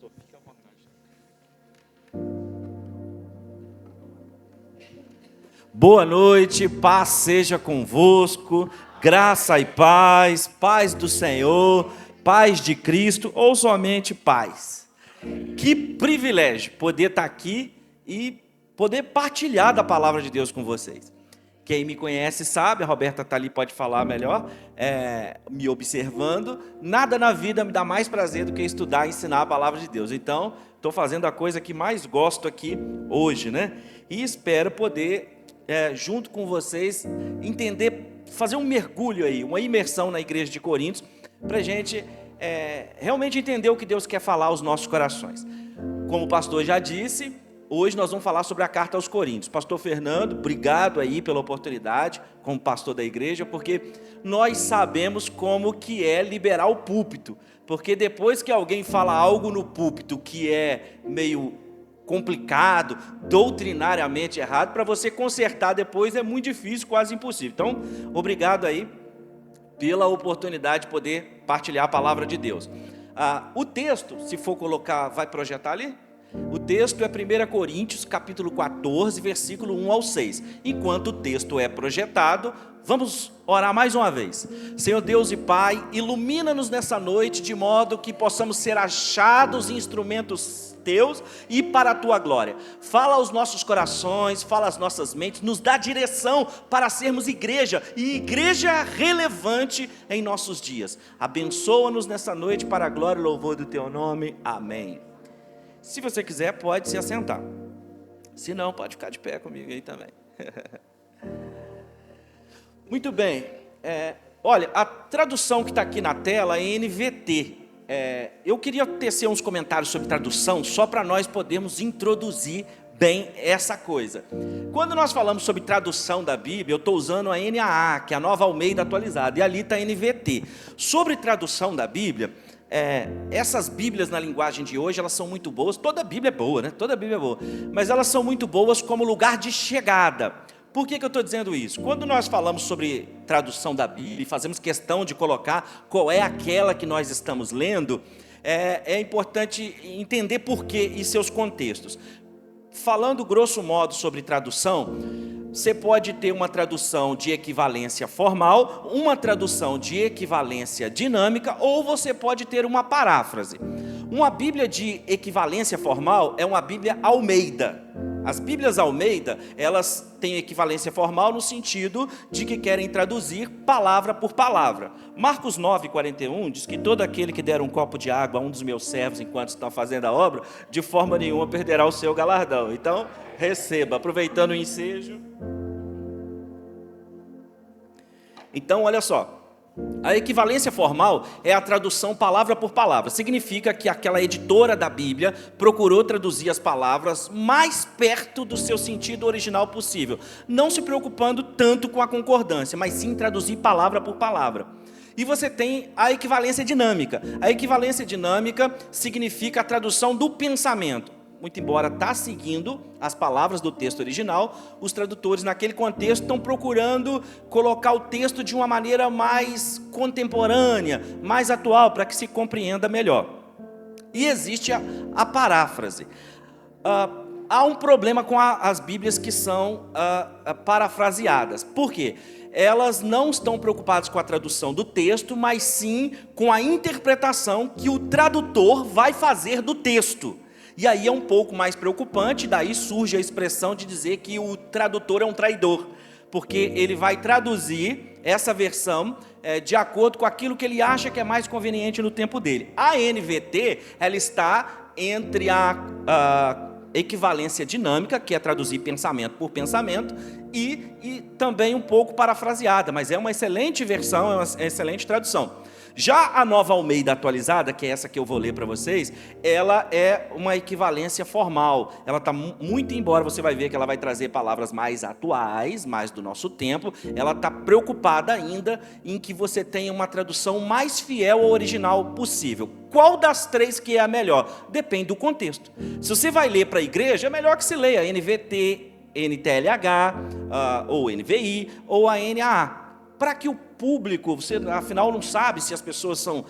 pastor, fique à vontade. Boa noite, paz seja convosco, graça e paz, paz do Senhor, paz de Cristo ou somente paz. Que privilégio poder estar aqui e poder partilhar da palavra de Deus com vocês. Quem me conhece sabe, a Roberta está ali, pode falar melhor, me observando. Nada na vida me dá mais prazer do que estudar e ensinar a palavra de Deus. Então, estou fazendo a coisa que mais gosto aqui hoje, né? E espero poder, junto com vocês, entender, fazer um mergulho aí, uma imersão na igreja de Coríntios, para a gente realmente entender o que Deus quer falar aos nossos corações. Como o pastor já disse, hoje nós vamos falar sobre a carta aos Coríntios. Pastor Fernando, obrigado aí pela oportunidade, como pastor da igreja, porque nós sabemos como que é liberar o púlpito. Porque depois que alguém fala algo no púlpito que é meio complicado, doutrinariamente errado, para você consertar depois é muito difícil, quase impossível. Então, obrigado aí pela oportunidade de poder partilhar a palavra de Deus. O texto, se for colocar, vai projetar ali? O texto é 1 Coríntios, capítulo 14, versículo 1 ao 6. Enquanto o texto é projetado, vamos orar mais uma vez. Senhor Deus e Pai, ilumina-nos nessa noite, de modo que possamos ser achados instrumentos Teus e para a Tua glória. Fala aos nossos corações, fala às nossas mentes, nos dá direção para sermos igreja, e igreja relevante em nossos dias. Abençoa-nos nessa noite para a glória e louvor do Teu nome. Amém. Se você quiser, pode se assentar. Se não, pode ficar de pé comigo aí também. Muito bem. Olha, a tradução que está aqui na tela é NVT. Eu queria tecer uns comentários sobre tradução, só para nós podermos introduzir bem essa coisa. Quando nós falamos sobre tradução da Bíblia, eu estou usando a NAA, que é a Nova Almeida Atualizada, e ali está a NVT. Sobre tradução da Bíblia, essas Bíblias na linguagem de hoje, elas são muito boas. Toda Bíblia é boa, né? Toda Bíblia é boa. Mas elas são muito boas como lugar de chegada. Por que eu estou dizendo isso? Quando nós falamos sobre tradução da Bíblia e fazemos questão de colocar qual é aquela que nós estamos lendo, é importante entender por quê e seus contextos. Falando grosso modo sobre tradução, você pode ter uma tradução de equivalência formal, uma tradução de equivalência dinâmica, ou você pode ter uma paráfrase. Uma Bíblia de equivalência formal é uma Bíblia Almeida. As Bíblias Almeida, elas têm equivalência formal no sentido de que querem traduzir palavra por palavra. Marcos 9:41 diz que todo aquele que der um copo de água a um dos meus servos enquanto estão fazendo a obra, de forma nenhuma perderá o seu galardão. Então, receba, aproveitando o ensejo. Então, olha só. A equivalência formal é a tradução palavra por palavra. Significa que aquela editora da Bíblia procurou traduzir as palavras mais perto do seu sentido original possível, não se preocupando tanto com a concordância, mas sim traduzir palavra por palavra. E você tem a equivalência dinâmica. A equivalência dinâmica significa a tradução do pensamento. Muito embora está seguindo as palavras do texto original, os tradutores naquele contexto estão procurando colocar o texto de uma maneira mais contemporânea, mais atual, para que se compreenda melhor. E existe a paráfrase. Há um problema com as Bíblias que são parafraseadas. Por quê? Elas não estão preocupadas com a tradução do texto, mas sim com a interpretação que o tradutor vai fazer do texto. E aí é um pouco mais preocupante, daí surge a expressão de dizer que o tradutor é um traidor, porque ele vai traduzir essa versão de acordo com aquilo que ele acha que é mais conveniente no tempo dele. A NVT, ela está entre a equivalência dinâmica, que é traduzir pensamento por pensamento, e também um pouco parafraseada, mas é uma excelente versão, é uma excelente tradução. Já a Nova Almeida Atualizada, que é essa que eu vou ler para vocês, ela é uma equivalência formal. Ela está muito, embora você vai ver que ela vai trazer palavras mais atuais, mais do nosso tempo, ela está preocupada ainda em que você tenha uma tradução mais fiel ao original possível. Qual das três que é a melhor? Depende do contexto. Se você vai ler para a igreja, é melhor que se leia NVT, NTLH, ou NVI, ou a NAA. Para que o público, você afinal não sabe se as pessoas são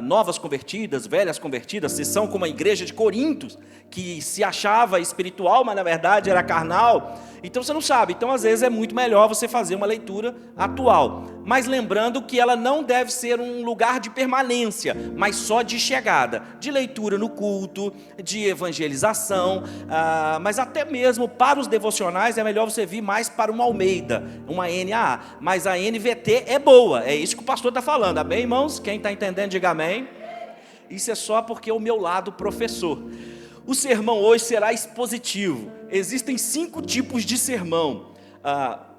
novas convertidas, velhas convertidas, se são como a igreja de Corinto, que se achava espiritual, mas na verdade era carnal. Então você não sabe. Então às vezes é muito melhor você fazer uma leitura atual. Mas lembrando que ela não deve ser um lugar de permanência, mas só de chegada, de leitura no culto, de evangelização, mas até mesmo para os devocionais é melhor você vir mais para uma Almeida, uma NAA. Mas a NVT é boa, é isso que o pastor está falando, amém, irmãos? Quem está entendendo, diga amém. Isso é só porque é o meu lado professor. O sermão hoje será expositivo. Existem 5 tipos de sermão.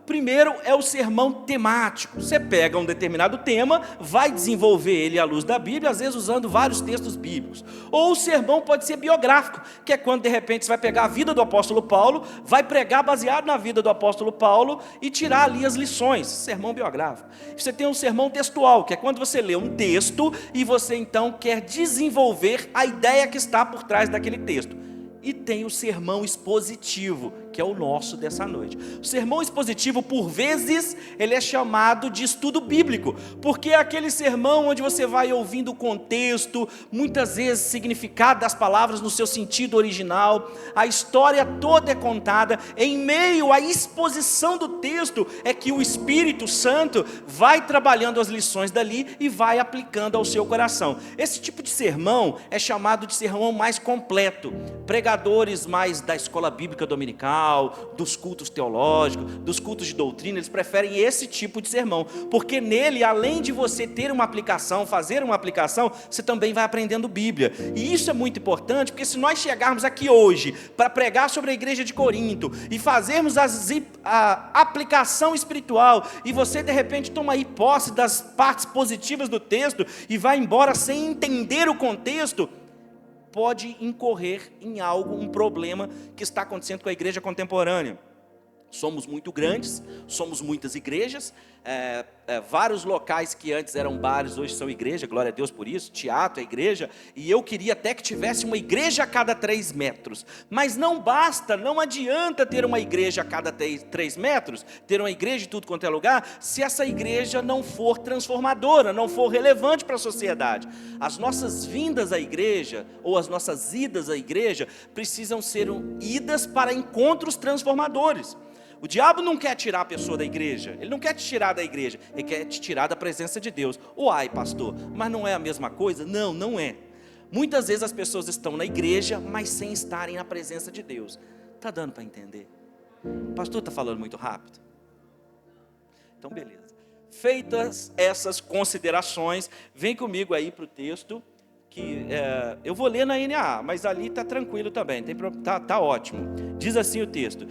Primeiro é o sermão temático. Você pega um determinado tema, vai desenvolver ele à luz da Bíblia, às vezes usando vários textos bíblicos. Ou o sermão pode ser biográfico, que é quando de repente você vai pegar a vida do apóstolo Paulo, vai pregar baseado na vida do apóstolo Paulo e tirar ali as lições. Sermão biográfico. Você tem um sermão textual, que é quando você lê um texto e você então quer desenvolver a ideia que está por trás daquele texto. E tem o sermão expositivo, que é o nosso dessa noite. O sermão expositivo, por vezes, ele é chamado de estudo bíblico, porque é aquele sermão onde você vai ouvindo o contexto, muitas vezes significado das palavras no seu sentido original, a história toda é contada, em meio à exposição do texto, é que o Espírito Santo vai trabalhando as lições dali e vai aplicando ao seu coração. Esse tipo de sermão é chamado de sermão mais completo. Pregadores mais da escola bíblica dominical, dos cultos teológicos, dos cultos de doutrina, eles preferem esse tipo de sermão, porque nele, além de você ter uma aplicação, fazer uma aplicação, você também vai aprendendo Bíblia. E isso é muito importante, porque se nós chegarmos aqui hoje para pregar sobre a igreja de Corinto e fazermos a aplicação espiritual, e você de repente toma aí posse das partes positivas do texto e vai embora sem entender o contexto, pode incorrer em algo, um problema que está acontecendo com a igreja contemporânea. Somos muito grandes, somos muitas igrejas, vários locais que antes eram bares, hoje são igreja, glória a Deus por isso, teatro é igreja, e eu queria até que tivesse uma igreja a cada 3 metros, mas não basta, não adianta ter uma igreja a cada 3 metros, ter uma igreja em tudo quanto é lugar, se essa igreja não for transformadora, não for relevante para a sociedade. As nossas vindas à igreja, ou as nossas idas à igreja, precisam ser idas para encontros transformadores. O diabo não quer tirar a pessoa da igreja, ele não quer te tirar da igreja, ele quer te tirar da presença de Deus. Uai, pastor, mas não é a mesma coisa? Não, não é. Muitas vezes as pessoas estão na igreja, mas sem estarem na presença de Deus. Está dando para entender? O pastor está falando muito rápido? Então beleza. Feitas essas considerações, vem comigo aí para o texto, que eu vou ler na NAA, mas ali está tranquilo também, tá ótimo. Diz assim o texto: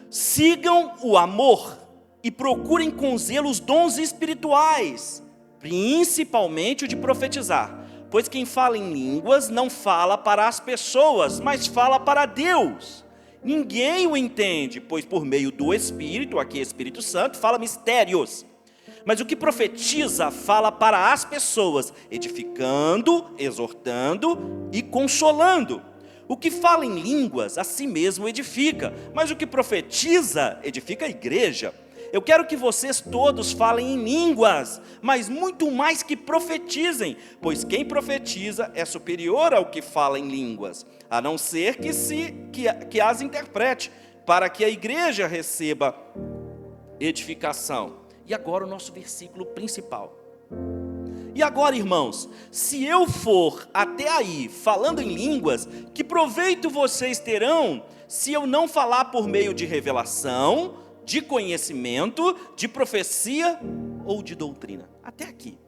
sigam o amor e procurem com zelo os dons espirituais, principalmente o de profetizar, pois quem fala em línguas não fala para as pessoas, mas fala para Deus. Ninguém o entende, pois por meio do Espírito, aqui Espírito Santo, fala mistérios. Mas o que profetiza fala para as pessoas, edificando, exortando e consolando. O que fala em línguas, a si mesmo edifica, mas o que profetiza, edifica a igreja. Eu quero que vocês todos falem em línguas, mas muito mais que profetizem, pois quem profetiza é superior ao que fala em línguas, a não ser que as interprete, para que a igreja receba edificação. E agora o nosso versículo principal. E agora, irmãos, se eu for até aí falando em línguas, que proveito vocês terão se eu não falar por meio de revelação, de conhecimento, de profecia ou de doutrina? Até aqui.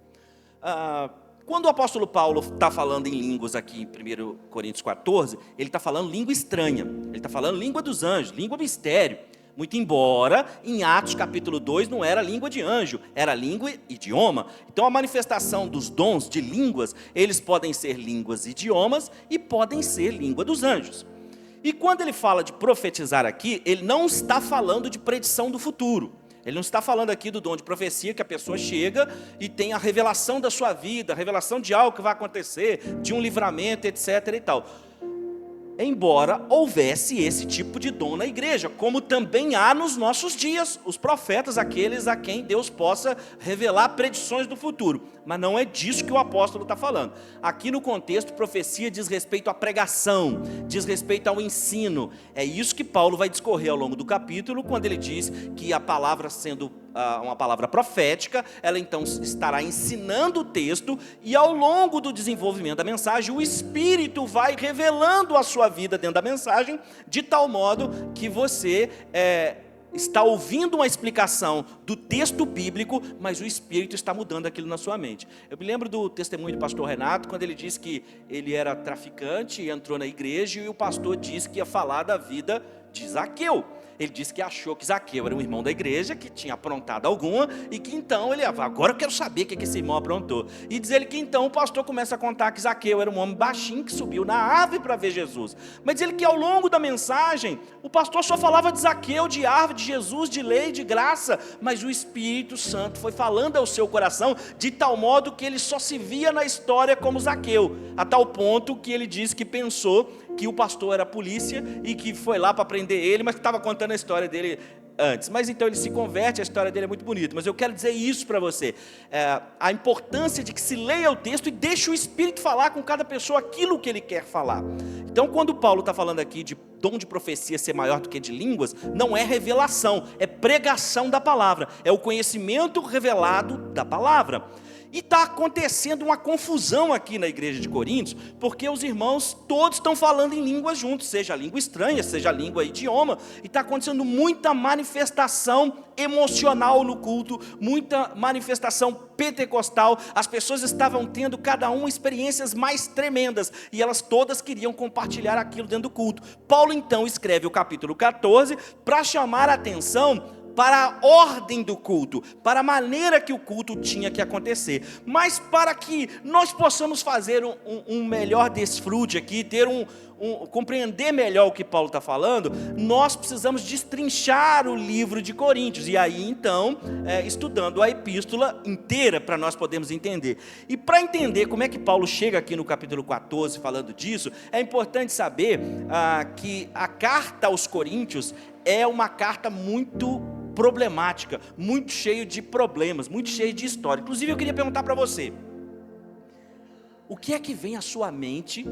Quando o apóstolo Paulo está falando em línguas aqui em 1 Coríntios 14, ele está falando língua estranha, ele está falando língua dos anjos, língua mistério. Muito embora, em Atos capítulo 2, não era língua de anjo, era língua e idioma. Então a manifestação dos dons de línguas, eles podem ser línguas e idiomas e podem ser língua dos anjos. E quando ele fala de profetizar aqui, ele não está falando de predição do futuro. Ele não está falando aqui do dom de profecia, que a pessoa chega e tem a revelação da sua vida, a revelação de algo que vai acontecer, de um livramento, etc. e tal. Embora houvesse esse tipo de dom na igreja, como também há nos nossos dias, os profetas, aqueles a quem Deus possa revelar predições do futuro. mas não é disso que o apóstolo está falando. Aqui no contexto, profecia diz respeito à pregação, diz respeito ao ensino. É isso que Paulo vai discorrer ao longo do capítulo, quando ele diz que a palavra sendo uma palavra profética, ela então estará ensinando o texto, e ao longo do desenvolvimento da mensagem, o Espírito vai revelando a sua vida dentro da mensagem, de tal modo que você está ouvindo uma explicação do texto bíblico, mas o Espírito está mudando aquilo na sua mente. Eu me lembro do testemunho do pastor Renato, quando ele disse que ele era traficante e entrou na igreja, e o pastor disse que ia falar da vida de Zaqueu. Ele disse que achou que Zaqueu era um irmão da igreja, que tinha aprontado alguma, e que então ele, agora eu quero saber o que esse irmão aprontou. E diz ele que então o pastor começa a contar que Zaqueu era um homem baixinho, que subiu na árvore para ver Jesus. Mas diz ele que ao longo da mensagem, o pastor só falava de Zaqueu, de árvore, de Jesus, de lei, de graça, mas o Espírito Santo foi falando ao seu coração, de tal modo que ele só se via na história como Zaqueu, a tal ponto que ele disse que pensou que o pastor era a polícia e que foi lá para prender ele, mas que estava contando a história dele antes. Mas então ele se converte, a história dele é muito bonita. Mas eu quero dizer isso para você, a importância de que se leia o texto e deixe o Espírito falar com cada pessoa aquilo que ele quer falar. Então quando Paulo está falando aqui de dom de profecia ser maior do que de línguas, não é revelação, é pregação da palavra, é o conhecimento revelado da palavra. E está acontecendo uma confusão aqui na igreja de Coríntios, porque os irmãos todos estão falando em línguas juntos, seja língua estranha, seja língua idioma, e está acontecendo muita manifestação emocional no culto, muita manifestação pentecostal. As pessoas estavam tendo cada uma experiências mais tremendas, e elas todas queriam compartilhar aquilo dentro do culto. Paulo então escreve o capítulo 14 para chamar a atenção para a ordem do culto, para a maneira que o culto tinha que acontecer. Mas para que nós possamos fazer um melhor desfrute aqui, compreender melhor o que Paulo está falando, nós precisamos destrinchar o livro de Coríntios, e aí então, estudando a epístola inteira, para nós podermos entender. E para entender como é que Paulo chega aqui no capítulo 14 falando disso, é importante saber que a carta aos Coríntios é uma carta muito problemática, muito cheio de problemas, muito cheio de história. Inclusive eu queria perguntar para você, o que é que vem à sua mente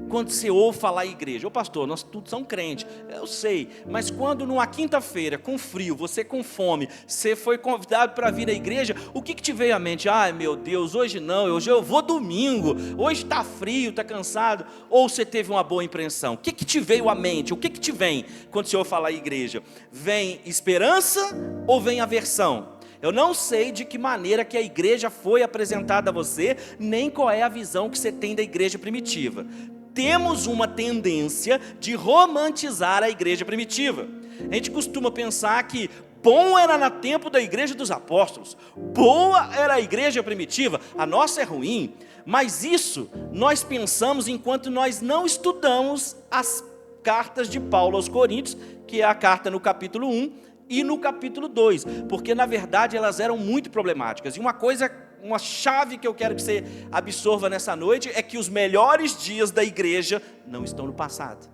quando você ouve falar em igreja? Ô pastor, nós todos somos crentes, eu sei, mas quando numa quinta-feira, com frio, você com fome, você foi convidado para vir à igreja, o que te veio à mente? Ai meu Deus, hoje não, hoje eu vou domingo, hoje está frio, está cansado, ou você teve uma boa impressão? O que te veio à mente? O que te vem quando você ouve falar em igreja? Vem esperança ou vem aversão? Eu não sei de que maneira que a igreja foi apresentada a você, nem qual é a visão que você tem da igreja primitiva. Temos uma tendência de romantizar a igreja primitiva. A gente costuma pensar que bom era no tempo da igreja dos apóstolos, boa era a igreja primitiva, a nossa é ruim. Mas isso nós pensamos enquanto nós não estudamos as cartas de Paulo aos Coríntios, que é a carta no capítulo 1 e no capítulo 2, porque na verdade elas eram muito problemáticas. E uma chave que eu quero que você absorva nessa noite é que os melhores dias da igreja não estão no passado.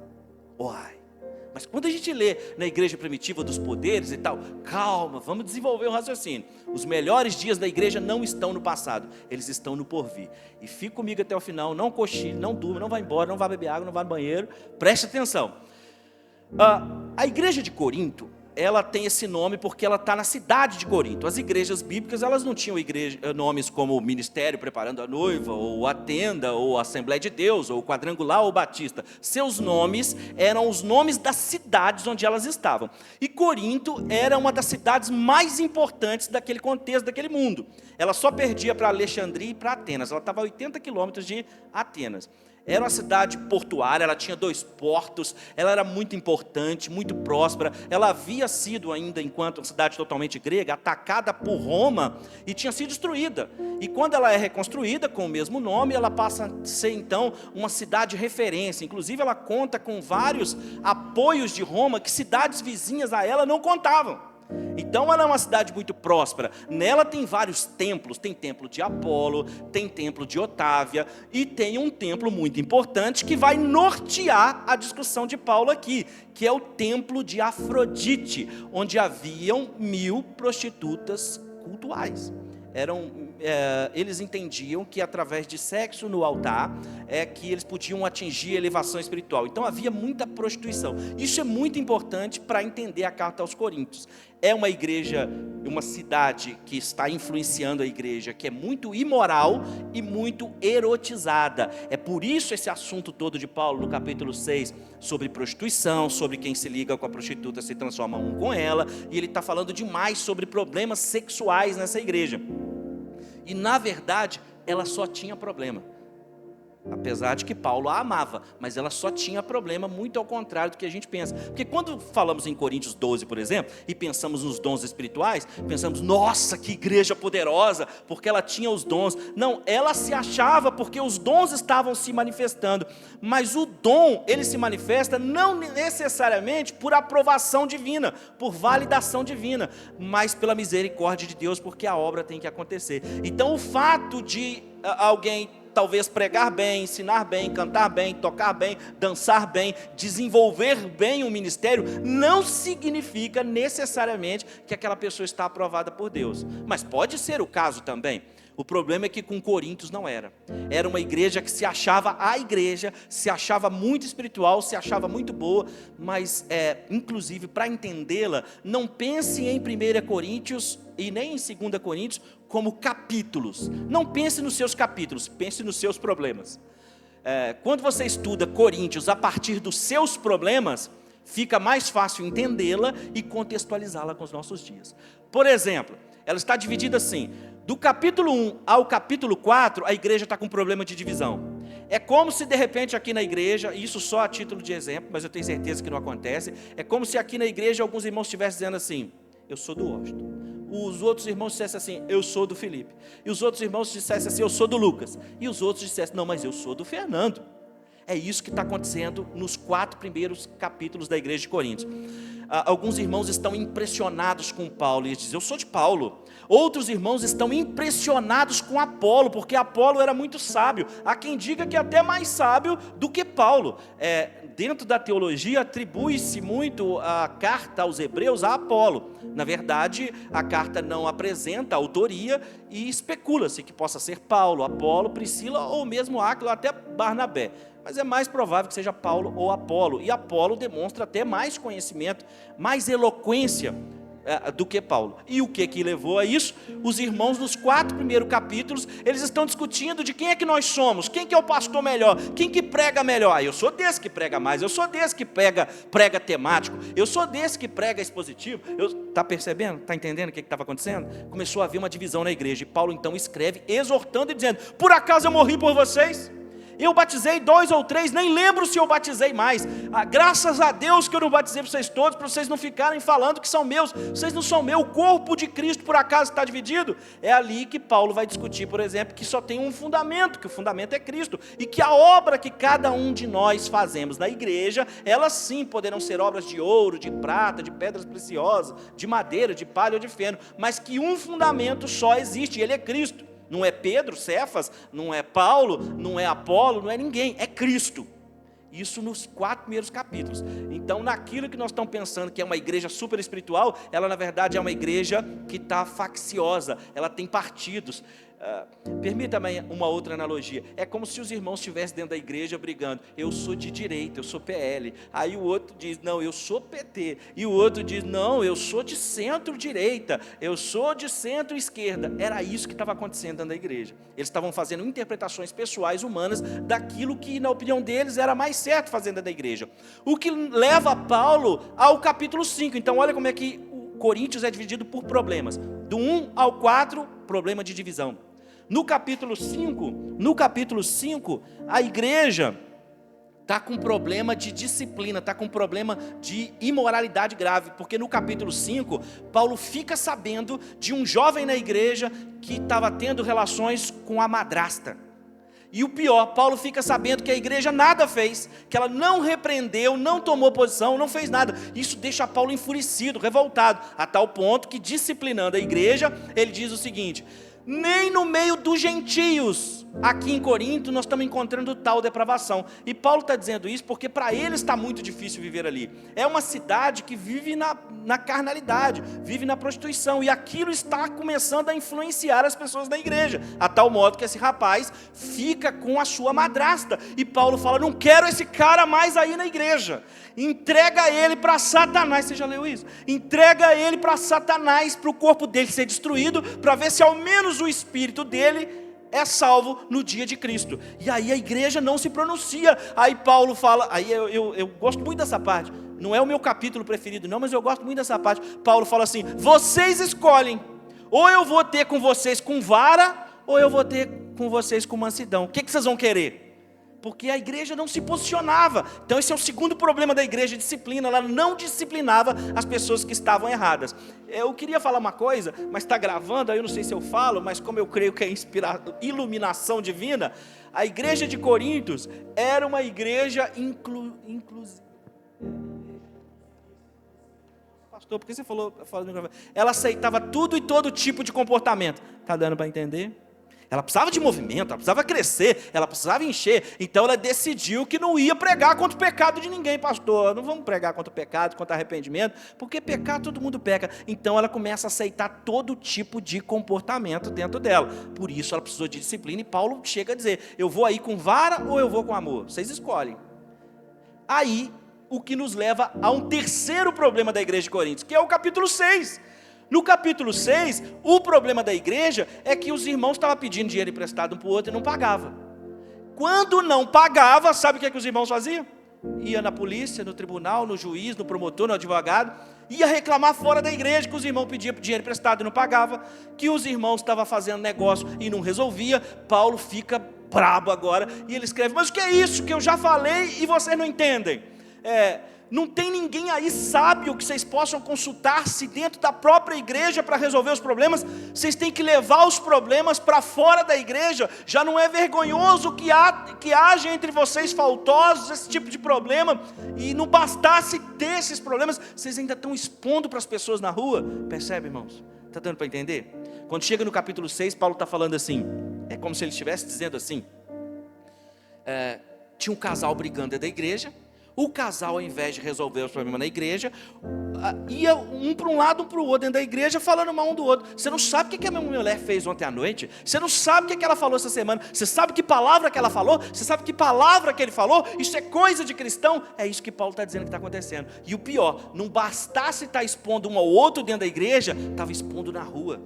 Uai! Mas quando a gente lê na igreja primitiva dos poderes e tal, calma, vamos desenvolver um raciocínio. Os melhores dias da igreja não estão no passado, eles estão no porvir. E fique comigo até o final, não cochile, não durma, não vá embora, não vá beber água, não vá no banheiro. Preste atenção. A igreja de Corinto, ela tem esse nome porque ela está na cidade de Corinto. As igrejas bíblicas, elas não tinham nomes como Ministério Preparando a Noiva, ou a Tenda, ou a Assembleia de Deus, ou Quadrangular, ou Batista. Seus nomes eram os nomes das cidades onde elas estavam. E Corinto era uma das cidades mais importantes daquele contexto, daquele mundo. Ela só perdia para Alexandria e para Atenas. Ela estava a 80 quilômetros de Atenas. Era uma cidade portuária, ela tinha 2 portos, ela era muito importante, muito próspera. Ela havia sido ainda, enquanto uma cidade totalmente grega, atacada por Roma e tinha sido destruída. E quando ela é reconstruída com o mesmo nome, ela passa a ser então uma cidade de referência. Inclusive ela conta com vários apoios de Roma que cidades vizinhas a ela não contavam. Então ela é uma cidade muito próspera. Nela tem vários templos. Tem templo de Apolo, tem templo de Otávia, e tem um templo muito importante que vai nortear a discussão de Paulo aqui, que é o templo de Afrodite, onde haviam 1000 prostitutas cultuais. Eram eles entendiam que através de sexo no altar que eles podiam atingir elevação espiritual. Então havia muita prostituição. Isso é muito importante para entender a carta aos Coríntios. É uma igreja, uma cidade que está influenciando a igreja, que é muito imoral e muito erotizada. É por isso esse assunto todo de Paulo no capítulo 6, sobre prostituição, sobre quem se liga com a prostituta se transforma um com ela, e ele está falando demais sobre problemas sexuais nessa igreja. E na verdade, ela só tinha problema. Apesar de que Paulo a amava, mas ela só tinha problema, muito ao contrário do que a gente pensa. Porque quando falamos em Coríntios 12, por exemplo, e pensamos nos dons espirituais, pensamos, nossa, que igreja poderosa, porque ela tinha os dons. Não, ela se achava porque os dons estavam se manifestando. Mas o dom, ele se manifesta não necessariamente por aprovação divina, por validação divina, mas pela misericórdia de Deus, porque a obra tem que acontecer. Então o fato de alguém talvez pregar bem, ensinar bem, cantar bem, tocar bem, dançar bem, desenvolver bem o ministério, não significa necessariamente que aquela pessoa está aprovada por Deus. Mas pode ser o caso também. O problema é que com Coríntios não era. Era uma igreja que se achava a igreja, se achava muito espiritual, se achava muito boa, mas inclusive para entendê-la, não pense em 1 Coríntios e nem em 2 Coríntios como capítulos. Não pense nos seus capítulos, pense nos seus problemas. Quando você estuda Coríntios a partir dos seus problemas, fica mais fácil entendê-la e contextualizá-la com os nossos dias. Por exemplo, ela está dividida assim: do capítulo 1 ao capítulo 4, a igreja está com problema de divisão. É como se de repente aqui na igreja, isso só a título de exemplo, mas eu tenho certeza que não acontece, é como se aqui na igreja alguns irmãos estivessem dizendo assim: eu sou do Washington. Os outros irmãos dissessem assim: eu sou do Felipe. E os outros irmãos dissessem assim: eu sou do Lucas. E os outros dissessem: não, mas eu sou do Fernando. É isso que está acontecendo nos 4 primeiros capítulos da igreja de Coríntios. Alguns irmãos estão impressionados com Paulo e eles dizem: eu sou de Paulo. Outros irmãos estão impressionados com Apolo, porque Apolo era muito sábio. Há quem diga que é até mais sábio do que Paulo. Dentro da teologia atribui-se muito a carta aos Hebreus a Apolo. Na verdade, a carta não apresenta autoria e especula-se que possa ser Paulo, Apolo, Priscila ou mesmo Áquila, até Barnabé. Mas é mais provável que seja Paulo ou Apolo. E Apolo demonstra até mais conhecimento, mais eloquência do que Paulo. E o que levou a isso? Os irmãos nos 4 primeiros capítulos, eles estão discutindo de quem é que nós somos, quem que é o pastor melhor, quem que prega melhor. Eu sou desse que prega mais, eu sou desse que prega temático, eu sou desse que prega expositivo. Está percebendo? Está entendendo o que estava acontecendo? Começou a haver uma divisão na igreja, e Paulo então escreve, exortando e dizendo: por acaso eu morri por vocês? Eu batizei 2 ou 3, nem lembro se eu batizei mais. Graças a Deus que eu não batizei vocês todos, para vocês não ficarem falando que são meus. Vocês não são meus. O corpo de Cristo por acaso está dividido? É ali que Paulo vai discutir, por exemplo, que só tem um fundamento, que o fundamento é Cristo, e que a obra que cada um de nós fazemos na igreja, elas sim poderão ser obras de ouro, de prata, de pedras preciosas, de madeira, de palha ou de feno, mas que um fundamento só existe, e ele é Cristo. Não é Pedro, Cefas, não é Paulo, não é Apolo, não é ninguém, é Cristo. Isso nos 4 primeiros capítulos. Então, naquilo que nós estamos pensando que é uma igreja super espiritual, ela na verdade é uma igreja que está facciosa, ela tem partidos. Permita-me uma outra analogia. É como se os irmãos estivessem dentro da igreja brigando: eu sou de direita, eu sou PL. Aí o outro diz: não, eu sou PT. E o outro diz: não, eu sou de centro-direita, eu sou de centro-esquerda. Era isso que estava acontecendo dentro da igreja. Eles estavam fazendo interpretações pessoais, humanas, daquilo que na opinião deles era mais certo fazer dentro da igreja. O que leva Paulo ao capítulo 5. Então olha como é que o Coríntios é dividido por problemas. Do 1 ao 4, problema de divisão. No capítulo 5, a igreja está com problema de disciplina, está com problema de imoralidade grave, porque no capítulo 5, Paulo fica sabendo de um jovem na igreja que estava tendo relações com a madrasta. E o pior, Paulo fica sabendo que a igreja nada fez, que ela não repreendeu, não tomou posição, não fez nada. Isso deixa Paulo enfurecido, revoltado, a tal ponto que, disciplinando a igreja, ele diz o seguinte: nem no meio dos gentios aqui em Corinto nós estamos encontrando tal depravação. E Paulo está dizendo isso porque para eles está muito difícil viver ali. É uma cidade que vive na carnalidade, vive na prostituição. E aquilo está começando a influenciar as pessoas da igreja, a tal modo que esse rapaz fica com a sua madrasta. E Paulo fala, não quero esse cara mais aí na igreja. Entrega ele para Satanás. Você já leu isso? Entrega ele para Satanás, para o corpo dele ser destruído, para ver se ao menos o espírito dele é salvo no dia de Cristo. E aí a igreja não se pronuncia. Aí Paulo fala, aí eu gosto muito dessa parte, não é o meu capítulo preferido não, mas eu gosto muito dessa parte. Paulo fala assim, vocês escolhem, ou eu vou ter com vocês com vara, ou eu vou ter com vocês com mansidão. O que vocês vão querer? Porque a igreja não se posicionava. Então esse é o segundo problema da igreja, disciplina. Ela não disciplinava as pessoas que estavam erradas. Eu queria falar uma coisa, mas está gravando, aí eu não sei se eu falo, mas como eu creio que é iluminação divina, a igreja de Corintos era uma igreja inclusiva. Pastor, por que você falou no microfone? Ela aceitava tudo e todo tipo de comportamento. Está dando para entender? Ela precisava de movimento, ela precisava crescer, ela precisava encher. Então ela decidiu que não ia pregar contra o pecado de ninguém, pastor. Não vamos pregar contra o pecado, contra arrependimento, porque pecar todo mundo peca. Então ela começa a aceitar todo tipo de comportamento dentro dela. Por isso ela precisou de disciplina e Paulo chega a dizer, eu vou aí com vara ou eu vou com amor? Vocês escolhem. Aí, o que nos leva a um terceiro problema da igreja de Coríntios, que é o capítulo 6. No capítulo 6, o problema da igreja é que os irmãos estavam pedindo dinheiro emprestado um para o outro e não pagavam. Quando não pagava, sabe o que, é que os irmãos faziam? Ia na polícia, no tribunal, no juiz, no promotor, no advogado, ia reclamar fora da igreja que os irmãos pediam dinheiro emprestado e não pagavam, que os irmãos estavam fazendo negócio e não resolvia. Paulo fica brabo agora e ele escreve, mas o que é isso que eu já falei e vocês não entendem? Não tem ninguém aí sábio que vocês possam consultar-se dentro da própria igreja para resolver os problemas. Vocês têm que levar os problemas para fora da igreja. Já não é vergonhoso que haja entre vocês faltosos esse tipo de problema, e não bastasse ter esses problemas, vocês ainda estão expondo para as pessoas na rua. Percebe, irmãos? Está dando para entender? Quando chega no capítulo 6, Paulo está falando assim, é como se ele estivesse dizendo assim, tinha um casal brigando dentro da igreja. O casal, ao invés de resolver os problemas na igreja, ia um para um lado, um para o outro dentro da igreja, falando mal um do outro. Você não sabe o que a minha mulher fez ontem à noite? Você não sabe o que ela falou essa semana? Você sabe que palavra que ela falou? Você sabe que palavra que ele falou? Isso é coisa de cristão? É isso que Paulo está dizendo que está acontecendo. E o pior, não bastasse estar expondo um ao outro dentro da igreja, estava expondo na rua.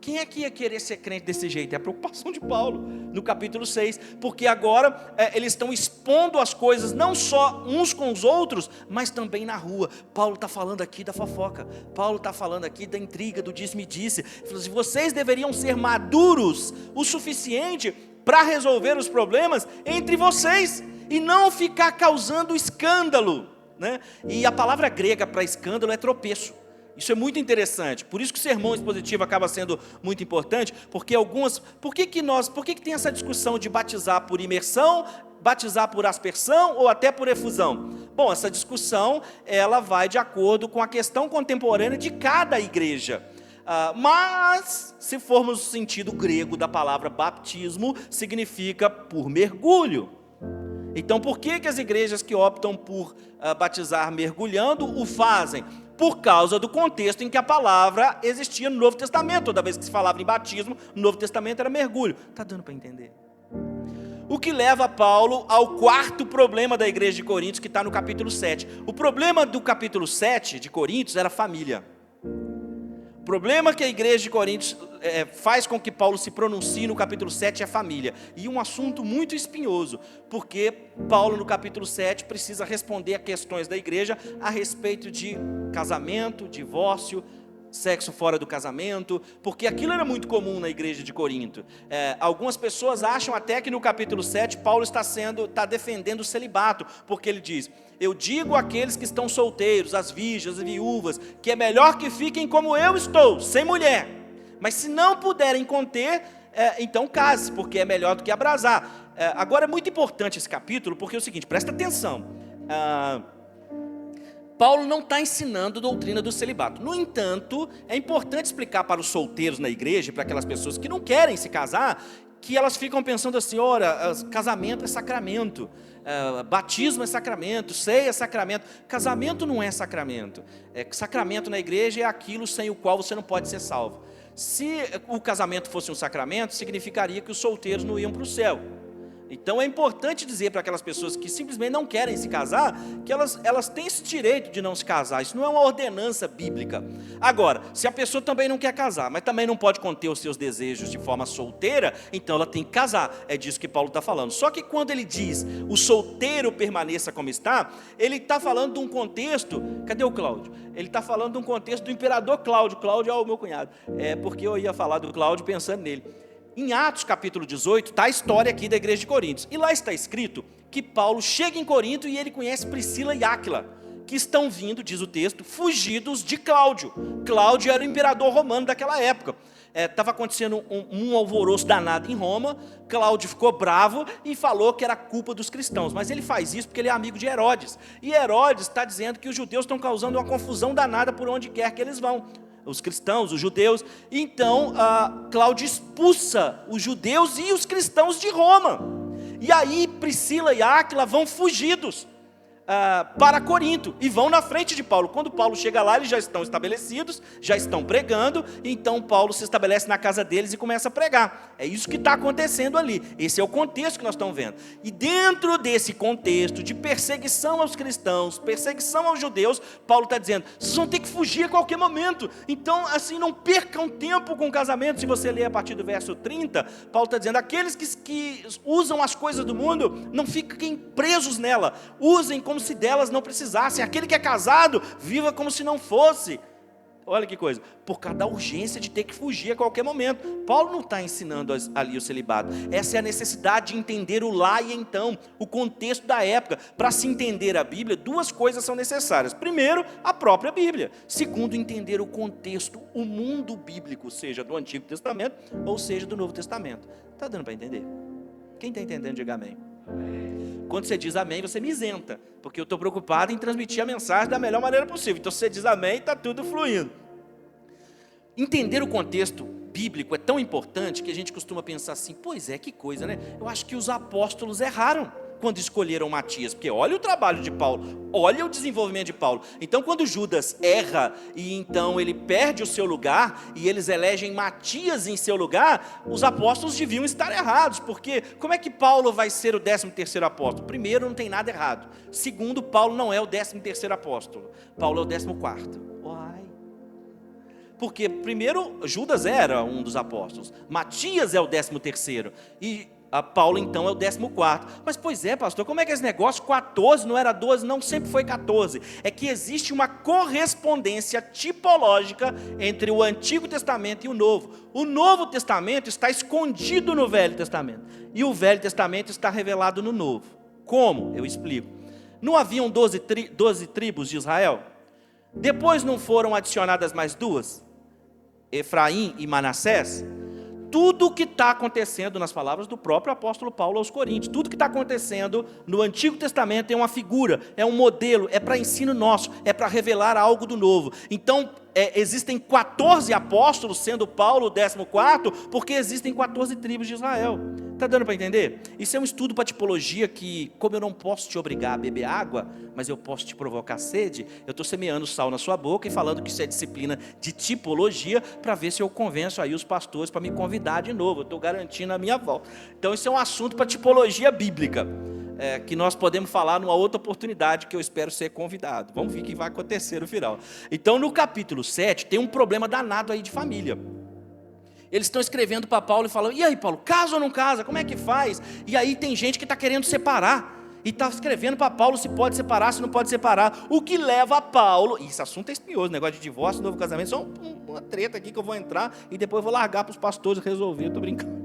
Quem é que ia querer ser crente desse jeito? É a preocupação de Paulo, no capítulo 6, porque agora eles estão expondo as coisas, não só uns com os outros, mas também na rua. Paulo está falando aqui da fofoca, Paulo está falando aqui da intriga, do disse-me-disse. Ele falou assim, vocês deveriam ser maduros o suficiente para resolver os problemas entre vocês, e não ficar causando escândalo, né? E a palavra grega para escândalo é tropeço. Isso é muito interessante, por isso que o sermão expositivo acaba sendo muito importante, porque por que tem essa discussão de batizar por imersão, batizar por aspersão ou até por efusão? Bom, essa discussão, ela vai de acordo com a questão contemporânea de cada igreja. Mas, se formos no sentido grego da palavra batismo, significa por mergulho. Então, por que as igrejas que optam por batizar mergulhando o fazem? Por causa do contexto em que a palavra existia no Novo Testamento. Toda vez que se falava em batismo, no Novo Testamento era mergulho. Está dando para entender? O que leva Paulo ao quarto problema da igreja de Coríntios, que está no capítulo 7. O problema do capítulo 7 de Coríntios era família. O problema que a igreja de Coríntios faz com que Paulo se pronuncie no capítulo 7 é família. E um assunto muito espinhoso, porque Paulo no capítulo 7 precisa responder a questões da igreja a respeito de casamento, divórcio, sexo fora do casamento, porque aquilo era muito comum na igreja de Corinto. Algumas pessoas acham até que no capítulo 7 Paulo está defendendo o celibato, porque ele diz, eu digo àqueles que estão solteiros, às virgens, às viúvas, que é melhor que fiquem como eu estou, sem mulher, mas se não puderem conter, então case, porque é melhor do que abrasar. Agora é muito importante esse capítulo, porque é o seguinte, presta atenção, Paulo não está ensinando doutrina do celibato. No entanto, é importante explicar para os solteiros na igreja, para aquelas pessoas que não querem se casar, que elas ficam pensando assim, ora, casamento é sacramento, batismo é sacramento, ceia é sacramento. Casamento não é sacramento. Sacramento na igreja é aquilo sem o qual você não pode ser salvo. Se o casamento fosse um sacramento, significaria que os solteiros não iam para o céu. Então é importante dizer para aquelas pessoas que simplesmente não querem se casar, que elas têm esse direito de não se casar. Isso não é uma ordenança bíblica. Agora, se a pessoa também não quer casar, mas também não pode conter os seus desejos de forma solteira, então ela tem que casar. É disso que Paulo está falando. Só que quando ele diz, o solteiro permaneça como está, ele está falando de um contexto, cadê o Cláudio? Ele está falando de um contexto do imperador Cláudio. Cláudio é o meu cunhado, porque eu ia falar do Cláudio pensando nele. Em Atos capítulo 18, está a história aqui da igreja de Corinto. E lá está escrito que Paulo chega em Corinto e ele conhece Priscila e Áquila, que estão vindo, diz o texto, fugidos de Cláudio. Cláudio era o imperador romano daquela época. Estava acontecendo um alvoroço danado em Roma. Cláudio ficou bravo e falou que era culpa dos cristãos. Mas ele faz isso porque ele é amigo de Herodes. E Herodes está dizendo que os judeus estão causando uma confusão danada por onde quer que eles vão. Os cristãos, os judeus. Então, Cláudio expulsa os judeus e os cristãos de Roma. E aí, Priscila e Áquila vão fugidos para Corinto e vão na frente de Paulo. Quando Paulo chega lá, eles já estão estabelecidos, já estão pregando. Então Paulo se estabelece na casa deles e começa a pregar. É isso que está acontecendo ali. Esse é o contexto que nós estamos vendo. E dentro desse contexto de perseguição aos cristãos, perseguição aos judeus, Paulo está dizendo, vocês vão ter que fugir a qualquer momento. Então, assim, não percam tempo com o casamento. Se você ler a partir do verso 30, Paulo está dizendo, aqueles que usam as coisas do mundo, não fiquem presos nela. Usem como se delas não precisassem. Aquele que é casado, viva como se não fosse. Olha que coisa, por causa da urgência de ter que fugir a qualquer momento. Paulo não está ensinando ali o celibato. Essa é a necessidade de entender o lá e então, o contexto da época. Para se entender a Bíblia, duas coisas são necessárias. Primeiro, a própria Bíblia. Segundo, entender o contexto, o mundo bíblico, seja do Antigo Testamento ou seja do Novo Testamento. Está dando para entender? Quem está entendendo, diga amém. Quando você diz amém, você me isenta, porque eu estou preocupado em transmitir a mensagem da melhor maneira possível. Então, se você diz amém, está tudo fluindo. Entender o contexto bíblico é tão importante que a gente costuma pensar assim, pois é, que coisa, né? Eu acho que os apóstolos erraram quando escolheram Matias, porque olha o trabalho de Paulo, olha o desenvolvimento de Paulo. Então, quando Judas erra e então ele perde o seu lugar e eles elegem Matias em seu lugar, os apóstolos deviam estar errados, porque como é que Paulo vai ser o 13º apóstolo? Primeiro, não tem nada errado. Segundo, Paulo não é o 13º apóstolo, Paulo é o 14º. Uai. Porque primeiro, Judas era um dos apóstolos, Matias é o 13º e Paulo então é o 14º. Mas pois é, pastor, como é que é esse negócio? 14 não era 12, não, sempre foi 14. É que existe uma correspondência tipológica entre o Antigo Testamento e o Novo. O Novo Testamento está escondido no Velho Testamento e o Velho Testamento está revelado no Novo. Como? Eu explico. Não haviam 12 tribos de Israel? Depois não foram adicionadas mais duas? Efraim e Manassés? Tudo o que está acontecendo, nas palavras do próprio apóstolo Paulo aos Coríntios, tudo que está acontecendo no Antigo Testamento é uma figura, é um modelo, é para ensino nosso, é para revelar algo do novo. Então, existem 14 apóstolos, sendo Paulo o 14º, porque existem 14 tribos de Israel. Está dando para entender? Isso é um estudo para tipologia que, como eu não posso te obrigar a beber água, mas eu posso te provocar sede, eu estou semeando sal na sua boca e falando que isso é disciplina de tipologia, para ver se eu convenço aí os pastores para me convidar de novo. Eu estou garantindo a minha volta. Então isso é um assunto para tipologia bíblica, que nós podemos falar numa outra oportunidade que eu espero ser convidado. Vamos ver o que vai acontecer no final. Então no capítulo 7 tem um problema danado aí de família. Eles estão escrevendo para Paulo e falam, e aí Paulo, casa ou não casa? Como é que faz? E aí tem gente que está querendo separar. E está escrevendo para Paulo se pode separar, se não pode separar. O que leva a Paulo... E esse assunto é espinhoso, negócio de divórcio, novo casamento. Só uma treta aqui que eu vou entrar e depois eu vou largar para os pastores resolver. Estou brincando.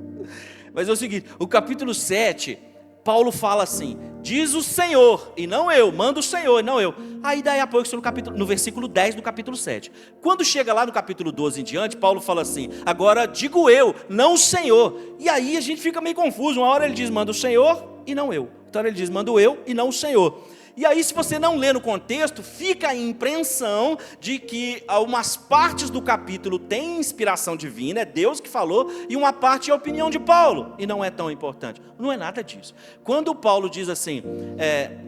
Mas é o seguinte, o capítulo 7... Paulo fala assim, diz o Senhor, e não eu, manda o Senhor, e não eu. Aí daí a pouco, isso no versículo 10 do capítulo 7. Quando chega lá no capítulo 12 em diante, Paulo fala assim, agora digo eu, não o Senhor. E aí a gente fica meio confuso, uma hora ele diz, manda o Senhor, e não eu. Outra hora ele diz, manda eu, e não o Senhor. E aí, se você não lê no contexto, fica a impressão de que algumas partes do capítulo têm inspiração divina, é Deus que falou, e uma parte é a opinião de Paulo, e não é tão importante. Não é nada disso. Quando Paulo diz assim,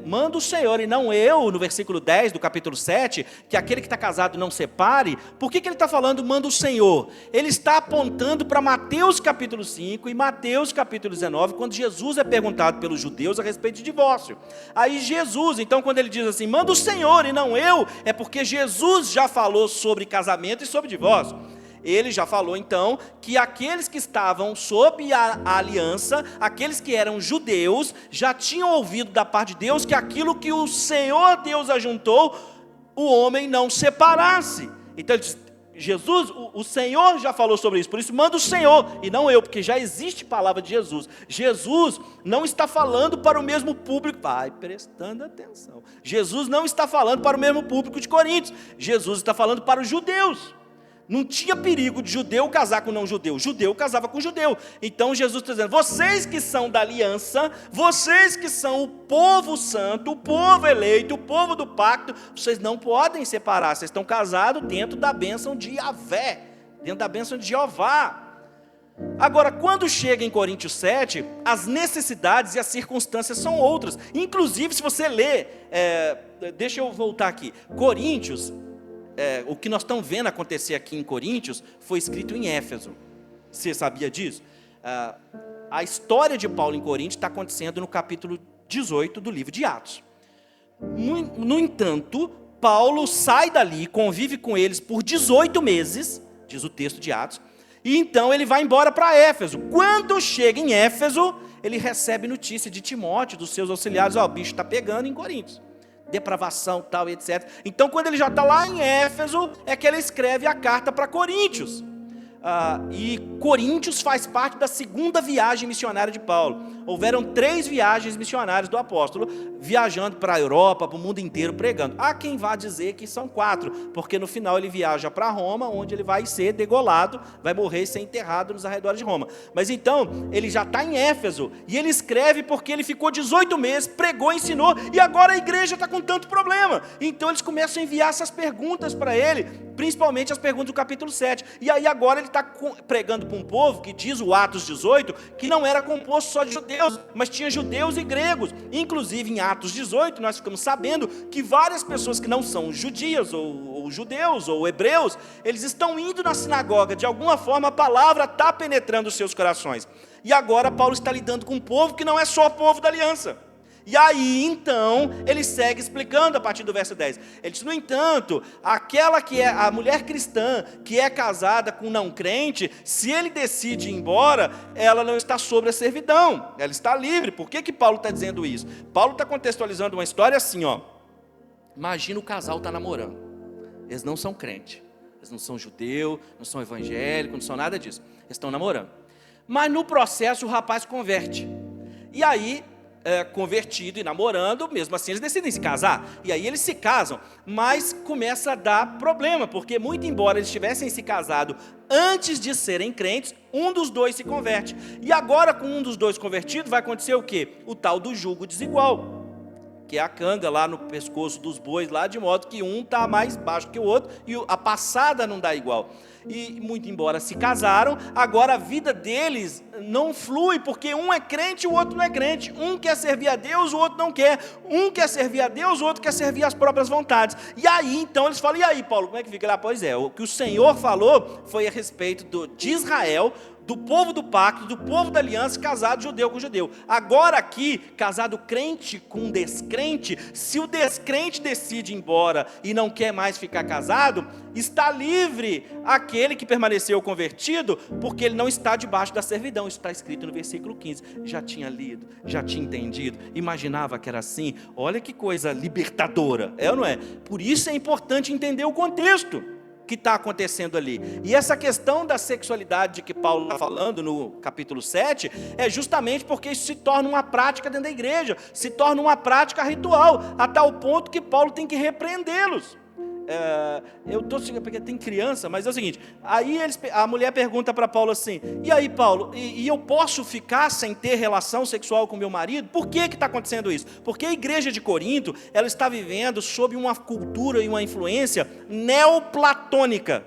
manda o Senhor e não eu, no versículo 10 do capítulo 7, que aquele que está casado não separe, por que ele está falando manda o Senhor? Ele está apontando para Mateus capítulo 5 e Mateus capítulo 19, quando Jesus é perguntado pelos judeus a respeito de divórcio. Aí Jesus, então quando ele diz assim, manda o Senhor e não eu, é porque Jesus já falou sobre casamento e sobre divórcio. Ele já falou então que aqueles que estavam sob a aliança, aqueles que eram judeus, já tinham ouvido da parte de Deus que aquilo que o Senhor Deus ajuntou, o homem não separasse. Então ele diz, Jesus, o Senhor já falou sobre isso, por isso manda o Senhor e não eu, porque já existe palavra de Jesus. Jesus não está falando para o mesmo público, vai prestando atenção. Jesus não está falando para o mesmo público de Coríntios, Jesus está falando para os judeus. Não tinha perigo de judeu casar com não judeu, judeu casava com judeu. Então Jesus está dizendo, vocês que são da aliança, vocês que são o povo santo, o povo eleito, o povo do pacto, vocês não podem separar, vocês estão casados dentro da bênção de Yahvé, dentro da bênção de Jeová. Agora, quando chega em Coríntios 7, as necessidades e as circunstâncias são outras. Inclusive, se você ler, deixa eu voltar aqui, Coríntios, o que nós estamos vendo acontecer aqui em Coríntios foi escrito em Éfeso. Você sabia disso? A história de Paulo em Coríntios está acontecendo no capítulo 18 do livro de Atos. No entanto, Paulo sai dali, convive com eles por 18 meses, diz o texto de Atos, e então ele vai embora para Éfeso. Quando chega em Éfeso, ele recebe notícia de Timóteo, dos seus auxiliares, o bicho está pegando em Coríntios. Depravação, tal, etc. Então, quando ele já está lá em Éfeso, é que ele escreve a carta para Coríntios. E Coríntios faz parte da segunda viagem missionária de Paulo. Houveram 3 viagens missionárias do apóstolo, viajando para a Europa, para o mundo inteiro, pregando. Há quem vá dizer que são 4, porque no final ele viaja para Roma, onde ele vai ser degolado, vai morrer e ser enterrado nos arredores de Roma. Mas então, ele já está em Éfeso, e ele escreve porque ele ficou 18 meses, pregou, ensinou, e agora a igreja está com tanto problema. Então eles começam a enviar essas perguntas para ele, principalmente as perguntas do capítulo 7. E aí agora ele está pregando para um povo, que diz o Atos 18, que não era composto só de judeus, mas tinha judeus e gregos. Inclusive em Atos 18, nós ficamos sabendo que várias pessoas que não são judias, ou judeus, ou hebreus, eles estão indo na sinagoga, de alguma forma a palavra está penetrando os seus corações. E agora Paulo está lidando com um povo que não é só o povo da aliança. E aí, então, ele segue explicando a partir do verso 10. Ele diz, no entanto, aquela que é a mulher cristã, que é casada com não crente, se ele decide ir embora, ela não está sobre a servidão, ela está livre. Por que Paulo está dizendo isso? Paulo está contextualizando uma história assim, ó. Imagina o casal está namorando. Eles não são crentes, eles não são judeu, não são evangélicos, não são nada disso. Eles estão namorando. Mas no processo o rapaz converte. E aí, convertido e namorando, mesmo assim eles decidem se casar, e aí eles se casam, mas começa a dar problema, porque muito embora eles tivessem se casado antes de serem crentes, um dos dois se converte, e agora com um dos dois convertido vai acontecer o quê? O tal do jugo desigual, que é a canga lá no pescoço dos bois, lá, de modo que um está mais baixo que o outro, e a passada não dá igual. E muito embora se casaram, agora a vida deles não flui, porque um é crente e o outro não é crente. Um quer servir a Deus, o outro não quer. Um quer servir a Deus, o outro quer servir as próprias vontades. E aí, então, eles falam, e aí, Paulo, como é que fica lá? Pois é, o que o Senhor falou foi a respeito de Israel, do povo do pacto, do povo da aliança, casado judeu com judeu. Agora aqui, casado crente com descrente, se o descrente decide ir embora e não quer mais ficar casado, está livre aquele que permaneceu convertido, porque ele não está debaixo da servidão. Isso está escrito no versículo 15. Já tinha lido, já tinha entendido, imaginava que era assim. Olha que coisa libertadora, é ou não é? Por isso é importante entender o contexto que está acontecendo ali. E essa questão da sexualidade de que Paulo está falando no capítulo 7, é justamente porque isso se torna uma prática dentro da igreja, se torna uma prática ritual, a tal ponto que Paulo tem que repreendê-los. eu estou porque tem criança, mas é o seguinte, aí a mulher pergunta para Paulo assim, e aí Paulo, e eu posso ficar sem ter relação sexual com meu marido? Por que está acontecendo isso? Porque a igreja de Corinto, ela está vivendo sob uma cultura e uma influência neoplatônica.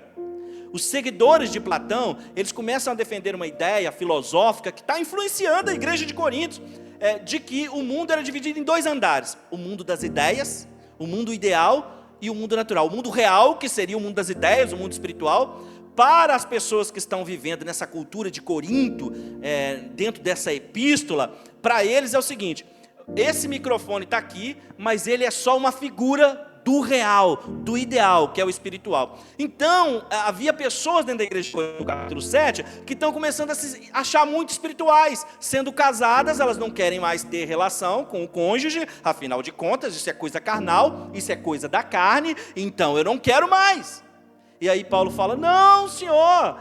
Os seguidores de Platão, eles começam a defender uma ideia filosófica que está influenciando a igreja de Corinto, de que o mundo era dividido em 2 andares, o mundo das ideias, o mundo ideal e o mundo natural. O mundo real, que seria o mundo das ideias, o mundo espiritual, para as pessoas que estão vivendo nessa cultura de Corinto, dentro dessa epístola, para eles é o seguinte, esse microfone está aqui, mas ele é só uma figura do real, do ideal, que é o espiritual. Então, havia pessoas dentro da igreja, no capítulo 7, que estão começando a se achar muito espirituais. Sendo casadas, elas não querem mais ter relação com o cônjuge, afinal de contas, isso é coisa carnal, isso é coisa da carne, então eu não quero mais. E aí Paulo fala, não senhor,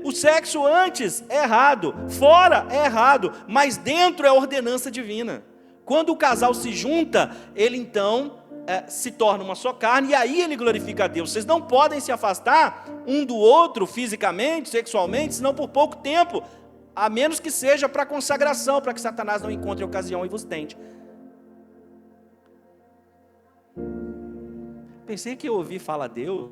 o sexo antes é errado, fora é errado, mas dentro é ordenança divina. Quando o casal se junta, ele então se torna uma só carne, e aí ele glorifica a Deus. Vocês não podem se afastar um do outro fisicamente, sexualmente, senão por pouco tempo, a menos que seja para consagração, para que Satanás não encontre ocasião e vos tente. Pensei que eu ouvi falar Deus,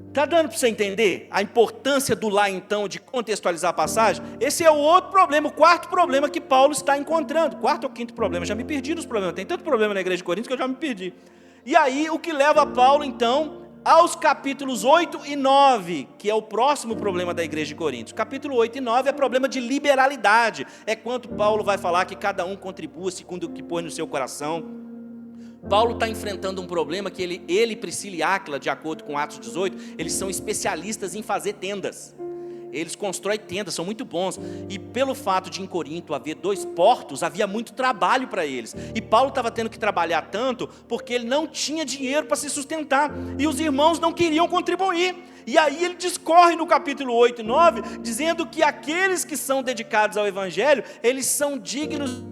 Está dando para você entender a importância do lá então, de contextualizar a passagem? Esse é o outro problema, o quarto problema que Paulo está encontrando. Quarto ou quinto problema, já me perdi nos problemas. Tem tanto problema na igreja de Corinto que eu já me perdi. E aí o que leva Paulo então aos capítulos 8 e 9, que é o próximo problema da igreja de Corinto. Capítulo 8 e 9 é problema de liberalidade. É quando Paulo vai falar que cada um contribua segundo o que põe no seu coração. Paulo está enfrentando um problema que ele, Priscila e Áquila, de acordo com Atos 18, eles são especialistas em fazer tendas. Eles constroem tendas, são muito bons. E pelo fato de em Corinto haver 2 portos, havia muito trabalho para eles. E Paulo estava tendo que trabalhar tanto, porque ele não tinha dinheiro para se sustentar. E os irmãos não queriam contribuir. E aí ele discorre no capítulo 8 e 9, dizendo que aqueles que são dedicados ao Evangelho, eles são dignos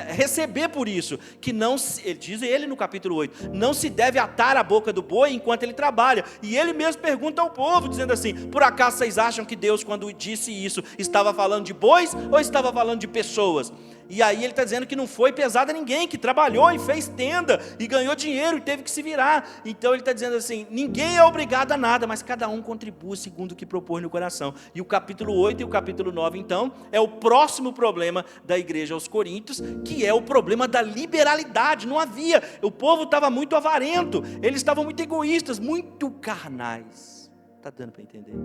receber por isso, que não, diz ele no capítulo 8, não se deve atar a boca do boi enquanto ele trabalha. E ele mesmo pergunta ao povo, dizendo assim, por acaso vocês acham que Deus, quando disse isso, estava falando de bois ou estava falando de pessoas? E aí ele está dizendo que não foi pesado a ninguém, que trabalhou e fez tenda, e ganhou dinheiro e teve que se virar. Então ele está dizendo assim, ninguém é obrigado a nada, mas cada um contribui segundo o que propõe no coração. E o capítulo 8 e o capítulo 9 então, é o próximo problema da igreja aos Coríntios, que é o problema da liberalidade. Não havia, o povo estava muito avarento, eles estavam muito egoístas, muito carnais. Está dando para entender?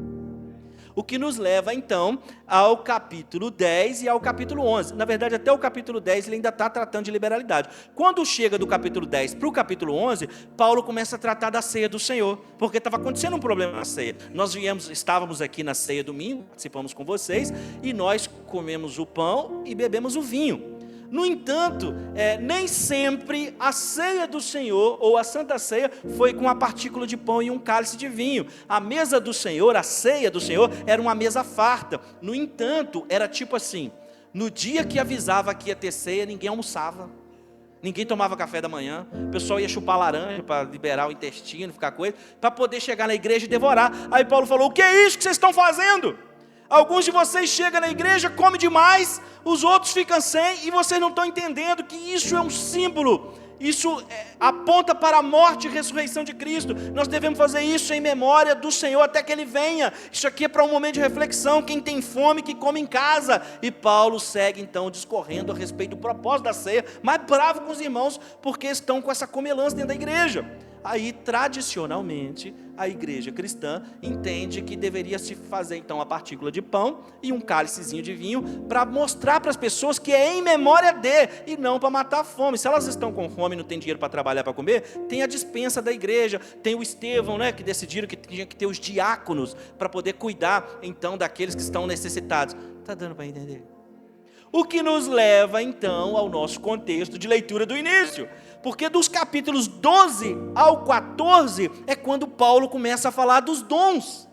O que nos leva então ao capítulo 10 e ao capítulo 11. Na verdade, até o capítulo 10 ele ainda está tratando de liberalidade. Quando chega do capítulo 10 para o capítulo 11, Paulo começa a tratar da ceia do Senhor, porque estava acontecendo um problema na ceia. Nós estávamos aqui na ceia domingo, participamos com vocês, e nós comemos o pão e bebemos o vinho. No entanto, nem sempre a ceia do Senhor, ou a Santa Ceia, foi com uma partícula de pão e um cálice de vinho. A mesa do Senhor, a ceia do Senhor, era uma mesa farta. No entanto, era tipo assim, no dia que avisava que ia ter ceia, ninguém almoçava. Ninguém tomava café da manhã, o pessoal ia chupar laranja para liberar o intestino, ficar coisa, para poder chegar na igreja e devorar. Aí Paulo falou, o que é isso que vocês estão fazendo? Alguns de vocês chegam na igreja, comem demais, os outros ficam sem, e vocês não estão entendendo que isso é um símbolo, isso aponta para a morte e ressurreição de Cristo. Nós devemos fazer isso em memória do Senhor até que Ele venha. Isso aqui é para um momento de reflexão, quem tem fome que come em casa. E Paulo segue então discorrendo a respeito do propósito da ceia, mas bravo com os irmãos, porque estão com essa comelância dentro da igreja. Aí, tradicionalmente, a igreja cristã entende que deveria se fazer, então, a partícula de pão e um cálicezinho de vinho para mostrar para as pessoas que é em memória de, e não para matar a fome. Se elas estão com fome e não têm dinheiro para trabalhar, para comer, tem a despensa da igreja, tem o Estevão, né, que decidiram que tinha que ter os diáconos para poder cuidar, então, daqueles que estão necessitados. Está dando para entender? O que nos leva, então, ao nosso contexto de leitura do início. Porque dos capítulos 12 ao 14 é quando Paulo começa a falar dos dons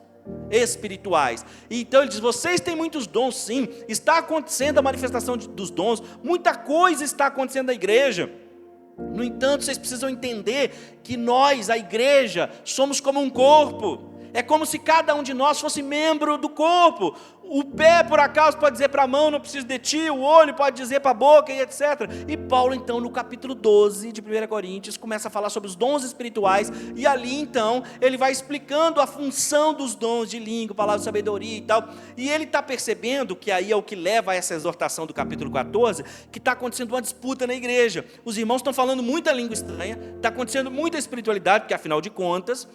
espirituais. Então ele diz, vocês têm muitos dons sim, está acontecendo a manifestação dos dons, muita coisa está acontecendo na igreja. No entanto, vocês precisam entender que nós, a igreja, somos como um corpo. É como se cada um de nós fosse membro do corpo. O pé, por acaso, pode dizer para a mão, não preciso de ti. O olho pode dizer para a boca e etc. E Paulo, então, no capítulo 12 de 1 Coríntios, começa a falar sobre os dons espirituais. E ali, então, ele vai explicando a função dos dons de língua, palavra de sabedoria e tal. E ele está percebendo, que aí é o que leva a essa exortação do capítulo 14, que está acontecendo uma disputa na igreja. Os irmãos estão falando muita língua estranha, está acontecendo muita espiritualidade, porque afinal de contas,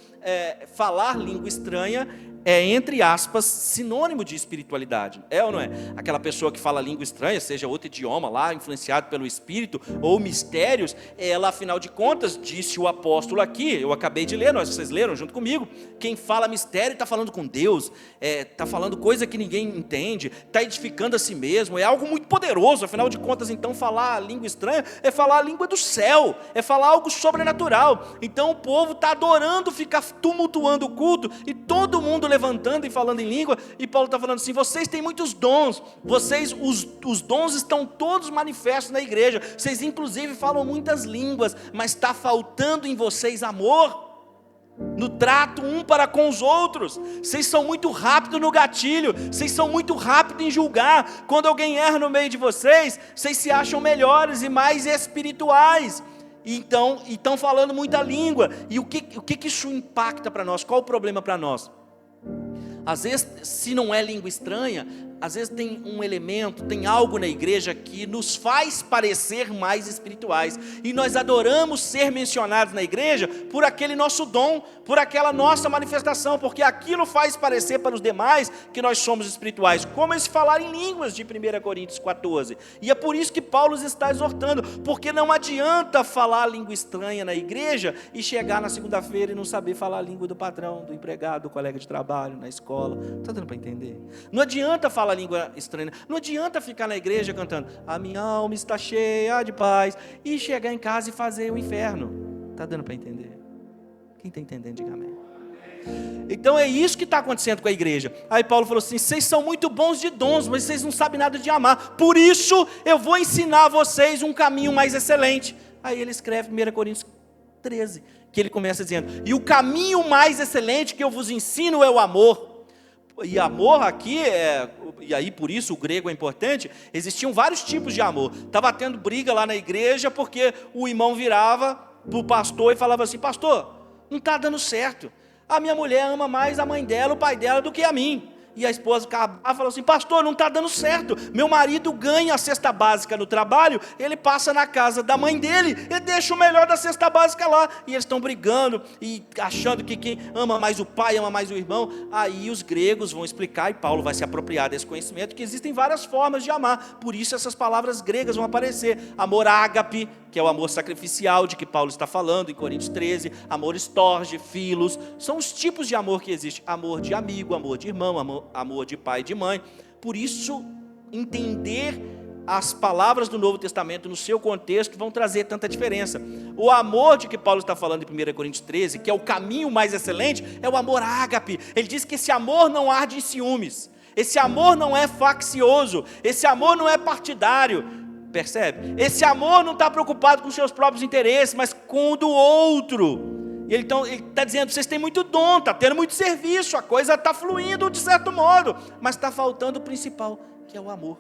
falar língua estranha é, entre aspas, sinônimo de espiritualidade, é ou não é? Aquela pessoa que fala língua estranha, seja outro idioma lá, influenciado pelo Espírito, ou mistérios, ela, afinal de contas, disse o apóstolo aqui, eu acabei de ler, vocês leram junto comigo, quem fala mistério está falando com Deus, está falando coisa que ninguém entende, está edificando a si mesmo, é algo muito poderoso, afinal de contas, então, falar a língua estranha é falar a língua do céu, é falar algo sobrenatural. Então o povo está adorando, ficar tumultuando o culto, e todo mundo levantando e falando em língua, e Paulo está falando assim, vocês têm muitos dons, os dons estão todos manifestos na igreja, vocês inclusive falam muitas línguas, mas está faltando em vocês amor, no trato um para com os outros. Vocês são muito rápidos no gatilho, vocês são muito rápidos em julgar, quando alguém erra no meio de vocês, vocês se acham melhores e mais espirituais, então estão falando muita língua, e o que isso impacta para nós? Qual o problema para nós? Às vezes, se não é língua estranha, às vezes tem um elemento, tem algo na igreja que nos faz parecer mais espirituais, e nós adoramos ser mencionados na igreja por aquele nosso dom, por aquela nossa manifestação, porque aquilo faz parecer para os demais que nós somos espirituais, como esse falar em línguas de 1 Coríntios 14, e é por isso que Paulo está exortando, porque não adianta falar a língua estranha na igreja, e chegar na segunda-feira e não saber falar a língua do patrão, do empregado, do colega de trabalho, na escola, está dando para entender? Não adianta falar língua estranha, não adianta ficar na igreja cantando, a minha alma está cheia de paz, e chegar em casa e fazer o inferno, está dando para entender? Quem está entendendo, diga amém. Então é isso que está acontecendo com a igreja. Aí Paulo falou assim, vocês são muito bons de dons, mas vocês não sabem nada de amar, por isso eu vou ensinar a vocês um caminho mais excelente. Aí ele escreve 1 Coríntios 13, que ele começa dizendo, e o caminho mais excelente que eu vos ensino é o amor. E amor aqui, e aí por isso o grego é importante, existiam vários tipos de amor. Estava tendo briga lá na igreja, porque o irmão virava para o pastor e falava assim, pastor, não está dando certo, a minha mulher ama mais a mãe dela, o pai dela, do que a mim. E a esposa acabava e falou assim, pastor, não está dando certo, meu marido ganha a cesta básica no trabalho, ele passa na casa da mãe dele, e deixa o melhor da cesta básica lá, e eles estão brigando, e achando que quem ama mais o pai, ama mais o irmão. Aí os gregos vão explicar, e Paulo vai se apropriar desse conhecimento, que existem várias formas de amar, por isso essas palavras gregas vão aparecer, amor ágape, que é o amor sacrificial de que Paulo está falando em Coríntios 13, amor estorge, filos, são os tipos de amor que existem, amor de amigo, amor de irmão, amor de pai e de mãe. Por isso, entender as palavras do Novo Testamento no seu contexto vão trazer tanta diferença. O amor de que Paulo está falando em 1 Coríntios 13, que é o caminho mais excelente, é o amor ágape. Ele diz que esse amor não arde em ciúmes, esse amor não é faccioso, esse amor não é partidário. Percebe? Esse amor não está preocupado com os seus próprios interesses, mas com o do outro. Ele está dizendo, vocês têm muito dom, está tendo muito serviço, a coisa está fluindo de certo modo, mas está faltando o principal, que é o amor.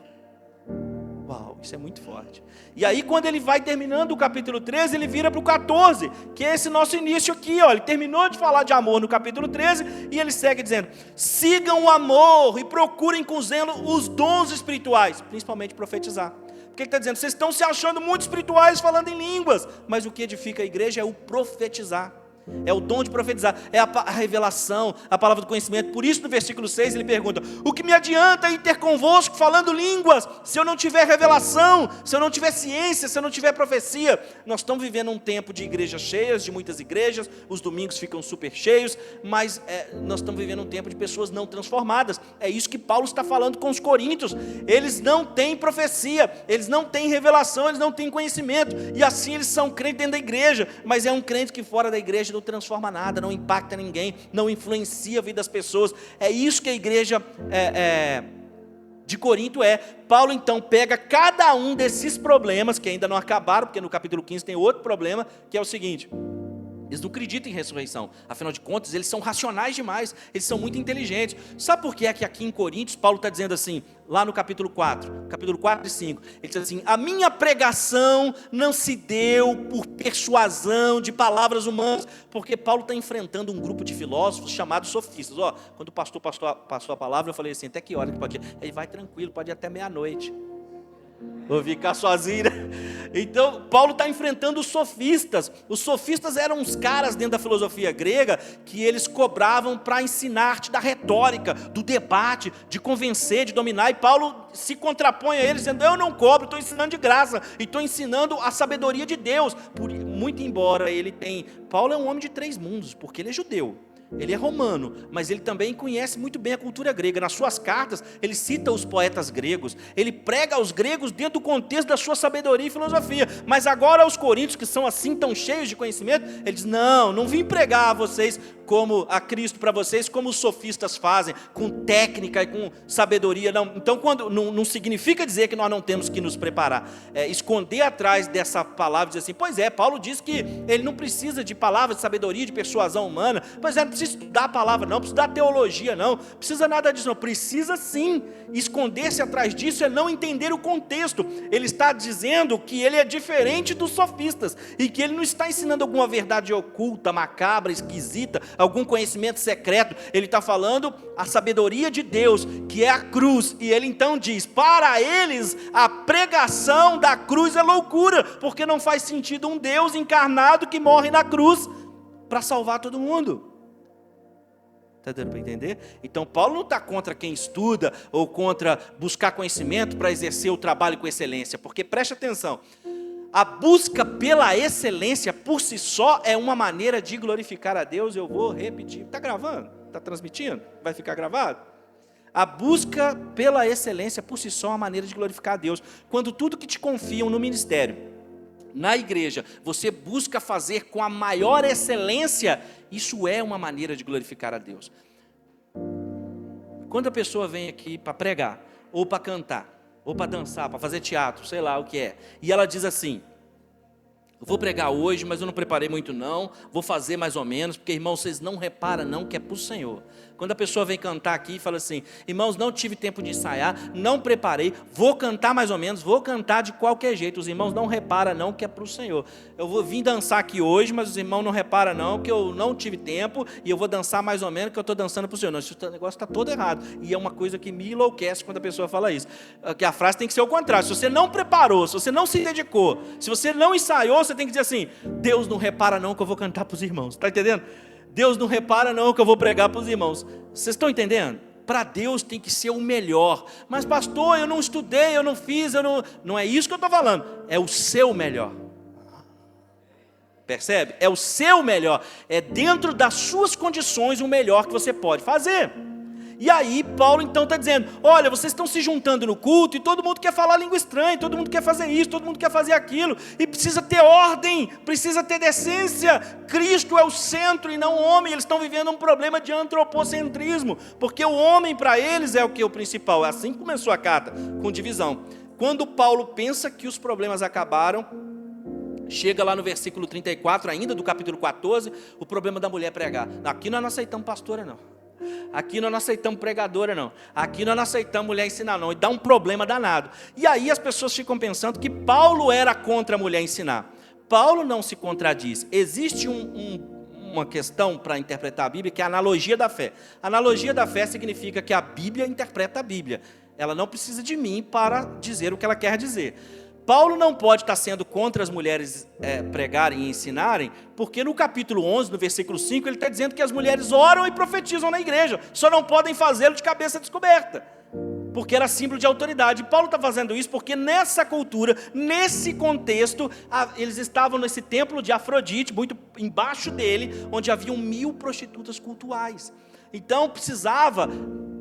Uau, isso é muito forte. E aí quando ele vai terminando o capítulo 13, ele vira para o 14, que é esse nosso início aqui, ó. Ele terminou de falar de amor no capítulo 13, e ele segue dizendo, sigam o amor e procurem com zelo os dons espirituais, principalmente profetizar. Porque ele está dizendo, vocês estão se achando muito espirituais falando em línguas, mas o que edifica a igreja é o profetizar, é o dom de profetizar, é a revelação, a palavra do conhecimento. Por isso no versículo 6 ele pergunta, o que me adianta ir ter convosco falando línguas, se eu não tiver revelação, se eu não tiver ciência, se eu não tiver profecia? Nós estamos vivendo um tempo de igrejas cheias, de muitas igrejas, os domingos ficam super cheios, mas nós estamos vivendo um tempo de pessoas não transformadas. É isso que Paulo está falando com os coríntios, eles não têm profecia, eles não têm revelação, eles não têm conhecimento, e assim eles são crentes dentro da igreja, mas é um crente que fora da igreja não transforma nada, não impacta ninguém, não influencia a vida das pessoas. É isso que a igreja de Corinto Paulo então pega cada um desses problemas, que ainda não acabaram, porque no capítulo 15 tem outro problema, que é o seguinte: eles não acreditam em ressurreição, afinal de contas eles são racionais demais, eles são muito inteligentes. Sabe por que é que aqui em Coríntios Paulo está dizendo assim, lá no capítulo 4 e 5, ele diz assim: a minha pregação não se deu por persuasão de palavras humanas, porque Paulo está enfrentando um grupo de filósofos chamados sofistas. Quando o pastor passou a palavra, eu falei assim: até que hora que pode ir? Ele vai tranquilo, pode ir até meia-noite. Vou ficar sozinho, né? Então, Paulo está enfrentando os sofistas. Os sofistas eram uns caras dentro da filosofia grega que eles cobravam para ensinar arte da retórica, do debate, de convencer, de dominar. E Paulo se contrapõe a eles, dizendo: eu não cobro, estou ensinando de graça, e estou ensinando a sabedoria de Deus. Muito embora Paulo é um homem de 3 mundos, porque ele é judeu. Ele é romano, mas ele também conhece muito bem a cultura grega. Nas suas cartas, ele cita os poetas gregos, ele prega aos gregos dentro do contexto da sua sabedoria e filosofia. Mas agora aos coríntios, que são assim tão cheios de conhecimento, ele diz: não vim pregar a vocês como a Cristo para vocês, como os sofistas fazem, com técnica e com sabedoria. Não. Então, não significa dizer que nós não temos que nos preparar, esconder atrás dessa palavra, dizer assim: pois é, Paulo diz que ele não precisa de palavras de sabedoria, de persuasão humana. Pois é, não precisa estudar a palavra não, precisa estudar teologia não, precisa nada disso não, precisa sim. Esconder-se atrás disso é não entender o contexto. Ele está dizendo que ele é diferente dos sofistas, e que ele não está ensinando alguma verdade oculta, macabra, esquisita, algum conhecimento secreto. Ele está falando a sabedoria de Deus, que é a cruz. E ele então diz: para eles a pregação da cruz é loucura, porque não faz sentido um Deus encarnado que morre na cruz para salvar todo mundo. Está dando para entender? Então Paulo não está contra quem estuda, ou contra buscar conhecimento para exercer o trabalho com excelência, porque preste atenção, a busca pela excelência por si só é uma maneira de glorificar a Deus. Eu vou repetir. Está gravando? Está transmitindo? Vai ficar gravado? A busca pela excelência por si só é uma maneira de glorificar a Deus. Quando tudo que te confiam no ministério, na igreja, você busca fazer com a maior excelência, isso é uma maneira de glorificar a Deus. Quando a pessoa vem aqui para pregar, ou para cantar, ou para dançar, para fazer teatro, sei lá o que é, e ela diz assim: eu vou pregar hoje, mas eu não preparei muito não, vou fazer mais ou menos, porque irmãos, vocês não reparam não que é para o Senhor. Quando a pessoa vem cantar aqui e fala assim: irmãos, não tive tempo de ensaiar, não preparei, vou cantar mais ou menos, vou cantar de qualquer jeito, os irmãos não reparam não que é para o Senhor. Eu vou vir dançar aqui hoje, mas os irmãos não reparam não que eu não tive tempo, e eu vou dançar mais ou menos que eu estou dançando para o Senhor. Não, esse negócio está todo errado, e é uma coisa que me enlouquece quando a pessoa fala isso, que a frase tem que ser o contrário. Se você não preparou, se você não se dedicou, se você não ensaiou, você tem que dizer assim: Deus não repara não que eu vou cantar para os irmãos. Está entendendo? Deus não repara não que eu vou pregar para os irmãos. Vocês estão entendendo? Para Deus tem que ser o melhor. Mas pastor, eu não estudei, eu não fiz, não é isso que eu estou falando. É o seu melhor. Percebe? É o seu melhor. É dentro das suas condições o melhor que você pode fazer. E aí Paulo então está dizendo: olha, vocês estão se juntando no culto, e todo mundo quer falar língua estranha, todo mundo quer fazer isso, todo mundo quer fazer aquilo, e precisa ter ordem, precisa ter decência. Cristo é o centro e não o homem. Eles estão vivendo um problema de antropocentrismo, porque o homem para eles é o que? O principal. Assim que começou a carta, com divisão. Quando Paulo pensa que os problemas acabaram, chega lá no versículo 34 ainda do capítulo 14, o problema da mulher pregar. Aqui nós não aceitamos pastora não, aqui nós não aceitamos pregadora não, aqui nós não aceitamos mulher ensinar não, e dá um problema danado. E aí as pessoas ficam pensando que Paulo era contra a mulher ensinar. Paulo não se contradiz. Existe uma questão para interpretar a Bíblia, que é a analogia da fé. A analogia da fé significa que a Bíblia interpreta a Bíblia. Ela não precisa de mim para dizer o que ela quer dizer. Paulo não pode estar sendo contra as mulheres pregarem e ensinarem, porque no capítulo 11, no versículo 5, ele está dizendo que as mulheres oram e profetizam na igreja, só não podem fazê-lo de cabeça descoberta, porque era símbolo de autoridade. E Paulo está fazendo isso porque nessa cultura, nesse contexto, eles estavam nesse templo de Afrodite, muito embaixo dele, onde haviam 1000 prostitutas cultuais. Então precisava,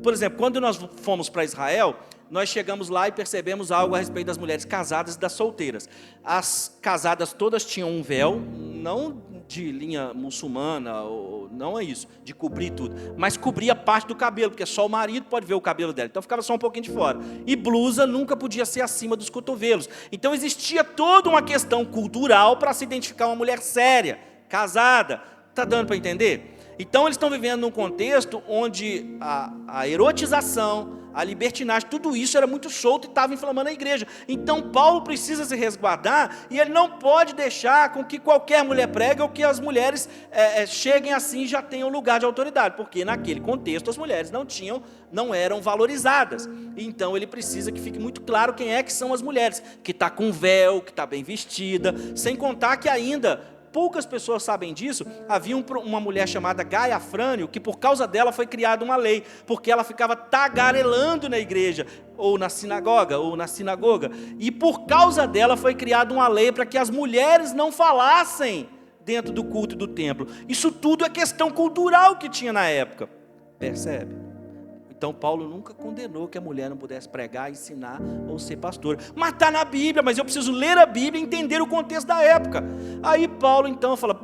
por exemplo, quando nós fomos para Israel, nós chegamos lá e percebemos algo a respeito das mulheres casadas e das solteiras. As casadas todas tinham um véu, não de linha muçulmana, não é isso, de cobrir tudo, mas cobria parte do cabelo, porque só o marido pode ver o cabelo dela, então ficava só um pouquinho de fora. E blusa nunca podia ser acima dos cotovelos. Então existia toda uma questão cultural para se identificar uma mulher séria, casada. Está dando para entender? Então eles estão vivendo num contexto onde a erotização, a libertinagem, tudo isso era muito solto e estava inflamando a igreja. Então Paulo precisa se resguardar e ele não pode deixar com que qualquer mulher pregue ou que as mulheres cheguem assim e já tenham lugar de autoridade, porque naquele contexto as mulheres não eram valorizadas. Então ele precisa que fique muito claro quem é que são as mulheres, que está com véu, que está bem vestida, sem contar que ainda poucas pessoas sabem disso. Havia uma mulher chamada Gaia Frânio, que por causa dela foi criada uma lei, porque ela ficava tagarelando na igreja, ou na sinagoga, e por causa dela foi criada uma lei para que as mulheres não falassem dentro do culto do templo. Isso tudo é questão cultural que tinha na época, percebe? Então Paulo nunca condenou que a mulher não pudesse pregar, ensinar ou ser pastora. Mas está na Bíblia, mas eu preciso ler a Bíblia e entender o contexto da época. Aí Paulo então fala,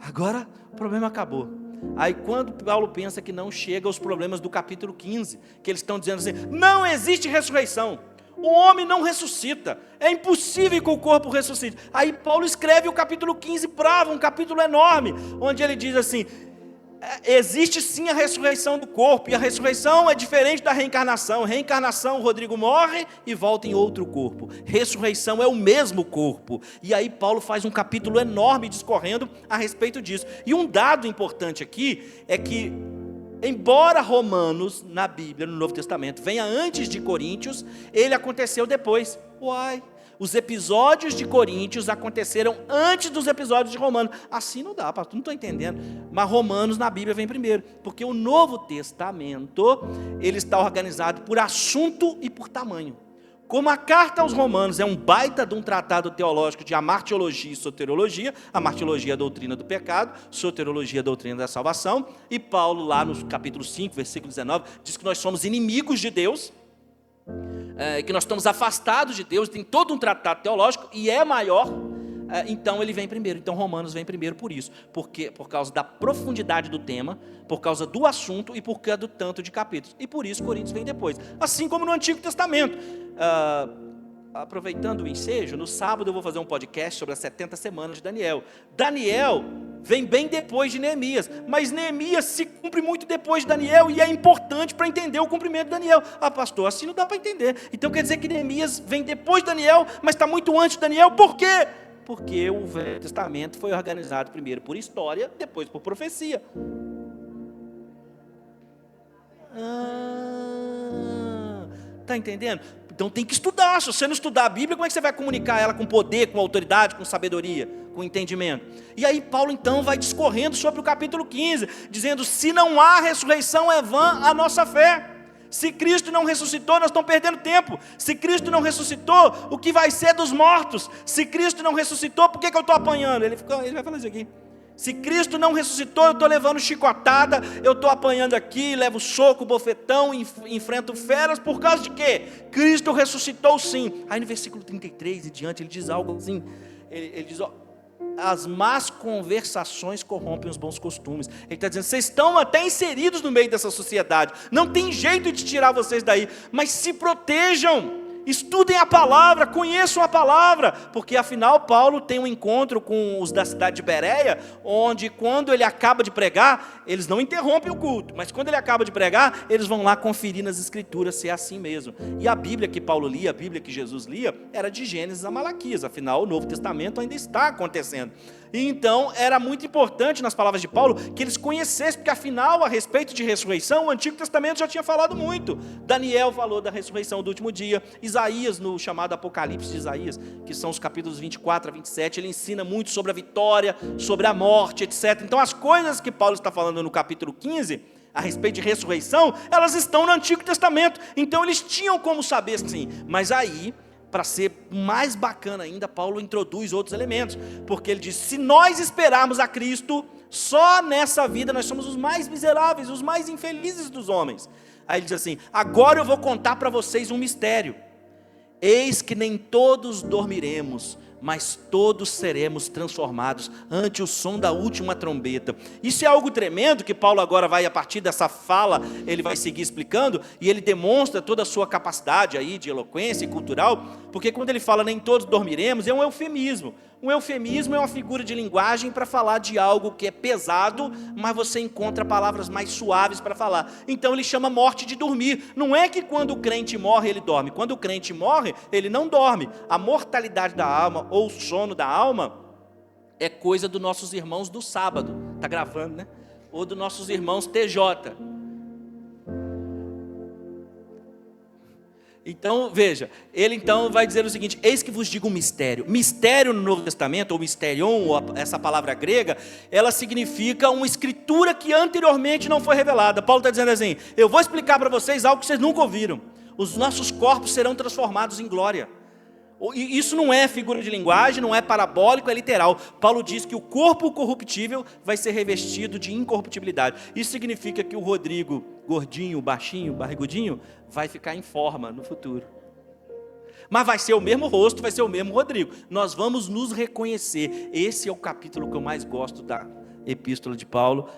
agora o problema acabou. Aí quando Paulo pensa que não chega aos problemas do capítulo 15, que eles estão dizendo assim, não existe ressurreição. O homem não ressuscita, é impossível que o corpo ressuscite. Aí Paulo escreve o capítulo 15 bravo, um capítulo enorme, onde ele diz assim, existe sim a ressurreição do corpo, e a ressurreição é diferente da reencarnação. Reencarnação, o Rodrigo morre e volta em outro corpo. Ressurreição é o mesmo corpo. E aí Paulo faz um capítulo enorme discorrendo a respeito disso. E um dado importante aqui é que, embora Romanos, na Bíblia, no Novo Testamento, venha antes de Coríntios, ele aconteceu depois. Os episódios de Coríntios aconteceram antes dos episódios de Romanos. Assim não dá, pastor, não estou entendendo. Mas Romanos na Bíblia vem primeiro, porque o Novo Testamento, ele está organizado por assunto e por tamanho. Como a carta aos Romanos é um baita de um tratado teológico de amartiologia e soteriologia, amartiologia é a doutrina do pecado, soteriologia é a doutrina da salvação, e Paulo lá no capítulo 5, versículo 19, diz que nós somos inimigos de Deus, que nós estamos afastados de Deus, tem todo um tratado teológico e é maior, então ele vem primeiro. Então Romanos vem primeiro por isso, porque por causa da profundidade do tema, por causa do assunto e por causa do tanto de capítulos, e por isso Coríntios vem depois, assim como no Antigo Testamento. Aproveitando o ensejo, no sábado eu vou fazer um podcast sobre as 70 semanas de Daniel. Daniel vem bem depois de Neemias, mas Neemias se cumpre muito depois de Daniel, e é importante para entender o cumprimento de Daniel. Pastor, assim não dá para entender. Então quer dizer que Neemias vem depois de Daniel, mas está muito antes de Daniel. Por quê? Porque o Velho Testamento foi organizado primeiro por história, depois por profecia. Está entendendo? Então tem que estudar. Se você não estudar a Bíblia, como é que você vai comunicar ela com poder, com autoridade, com sabedoria, com entendimento? E aí Paulo então vai discorrendo sobre o capítulo 15, dizendo, se não há ressurreição é vã a nossa fé. Se Cristo não ressuscitou, nós estamos perdendo tempo. Se Cristo não ressuscitou, o que vai ser dos mortos? Se Cristo não ressuscitou, por que eu estou apanhando? Ele vai falar isso aqui. Se Cristo não ressuscitou, eu estou levando chicotada, eu estou apanhando aqui, levo soco, bofetão, enfrento feras, por causa de quê? Cristo ressuscitou sim. Aí no versículo 33 e diante, ele diz algo assim, ele diz, as más conversações corrompem os bons costumes. Ele está dizendo, vocês estão até inseridos no meio dessa sociedade, não tem jeito de tirar vocês daí, mas se protejam. Estudem a palavra, conheçam a palavra, porque afinal Paulo tem um encontro com os da cidade de Bereia, onde quando ele acaba de pregar, eles não interrompem o culto, mas quando ele acaba de pregar, eles vão lá conferir nas escrituras se é assim mesmo. E a Bíblia que Paulo lia, a Bíblia que Jesus lia, era de Gênesis a Malaquias, afinal o Novo Testamento ainda está acontecendo. E então era muito importante nas palavras de Paulo que eles conhecessem, porque afinal a respeito de ressurreição o Antigo Testamento já tinha falado muito. Daniel falou da ressurreição do último dia, Isaías no chamado Apocalipse de Isaías, que são os capítulos 24 a 27, ele ensina muito sobre a vitória, sobre a morte, etc. Então as coisas que Paulo está falando no capítulo 15, a respeito de ressurreição, elas estão no Antigo Testamento, então eles tinham como saber sim, mas aí, para ser mais bacana ainda, Paulo introduz outros elementos, porque ele diz, se nós esperarmos a Cristo, só nessa vida nós somos os mais miseráveis, os mais infelizes dos homens. Aí ele diz assim, agora eu vou contar para vocês um mistério, eis que nem todos dormiremos, mas todos seremos transformados ante o som da última trombeta. Isso é algo tremendo que Paulo agora vai, a partir dessa fala, ele vai seguir explicando, e ele demonstra toda a sua capacidade aí de eloquência e cultural, porque quando ele fala nem todos dormiremos, é um eufemismo. Um eufemismo é uma figura de linguagem para falar de algo que é pesado, mas você encontra palavras mais suaves para falar. Então ele chama morte de dormir. Não é que quando o crente morre, ele dorme. Quando o crente morre, ele não dorme. A mortalidade da alma, ou o sono da alma, é coisa dos nossos irmãos do sábado. Está gravando, né? Ou dos nossos irmãos TJ. Então, veja, ele então vai dizer o seguinte: eis que vos digo um mistério. Mistério no Novo Testamento, ou mysterion, ou essa palavra grega, ela significa uma escritura que anteriormente não foi revelada. Paulo está dizendo assim: eu vou explicar para vocês algo que vocês nunca ouviram. Os nossos corpos serão transformados em glória. E isso não é figura de linguagem, não é parabólico, é literal. Paulo diz que o corpo corruptível vai ser revestido de incorruptibilidade. Isso significa que o Rodrigo, gordinho, baixinho, barrigudinho, vai ficar em forma no futuro. Mas vai ser o mesmo rosto, vai ser o mesmo Rodrigo. Nós vamos nos reconhecer. Esse é o capítulo que eu mais gosto da epístola de Paulo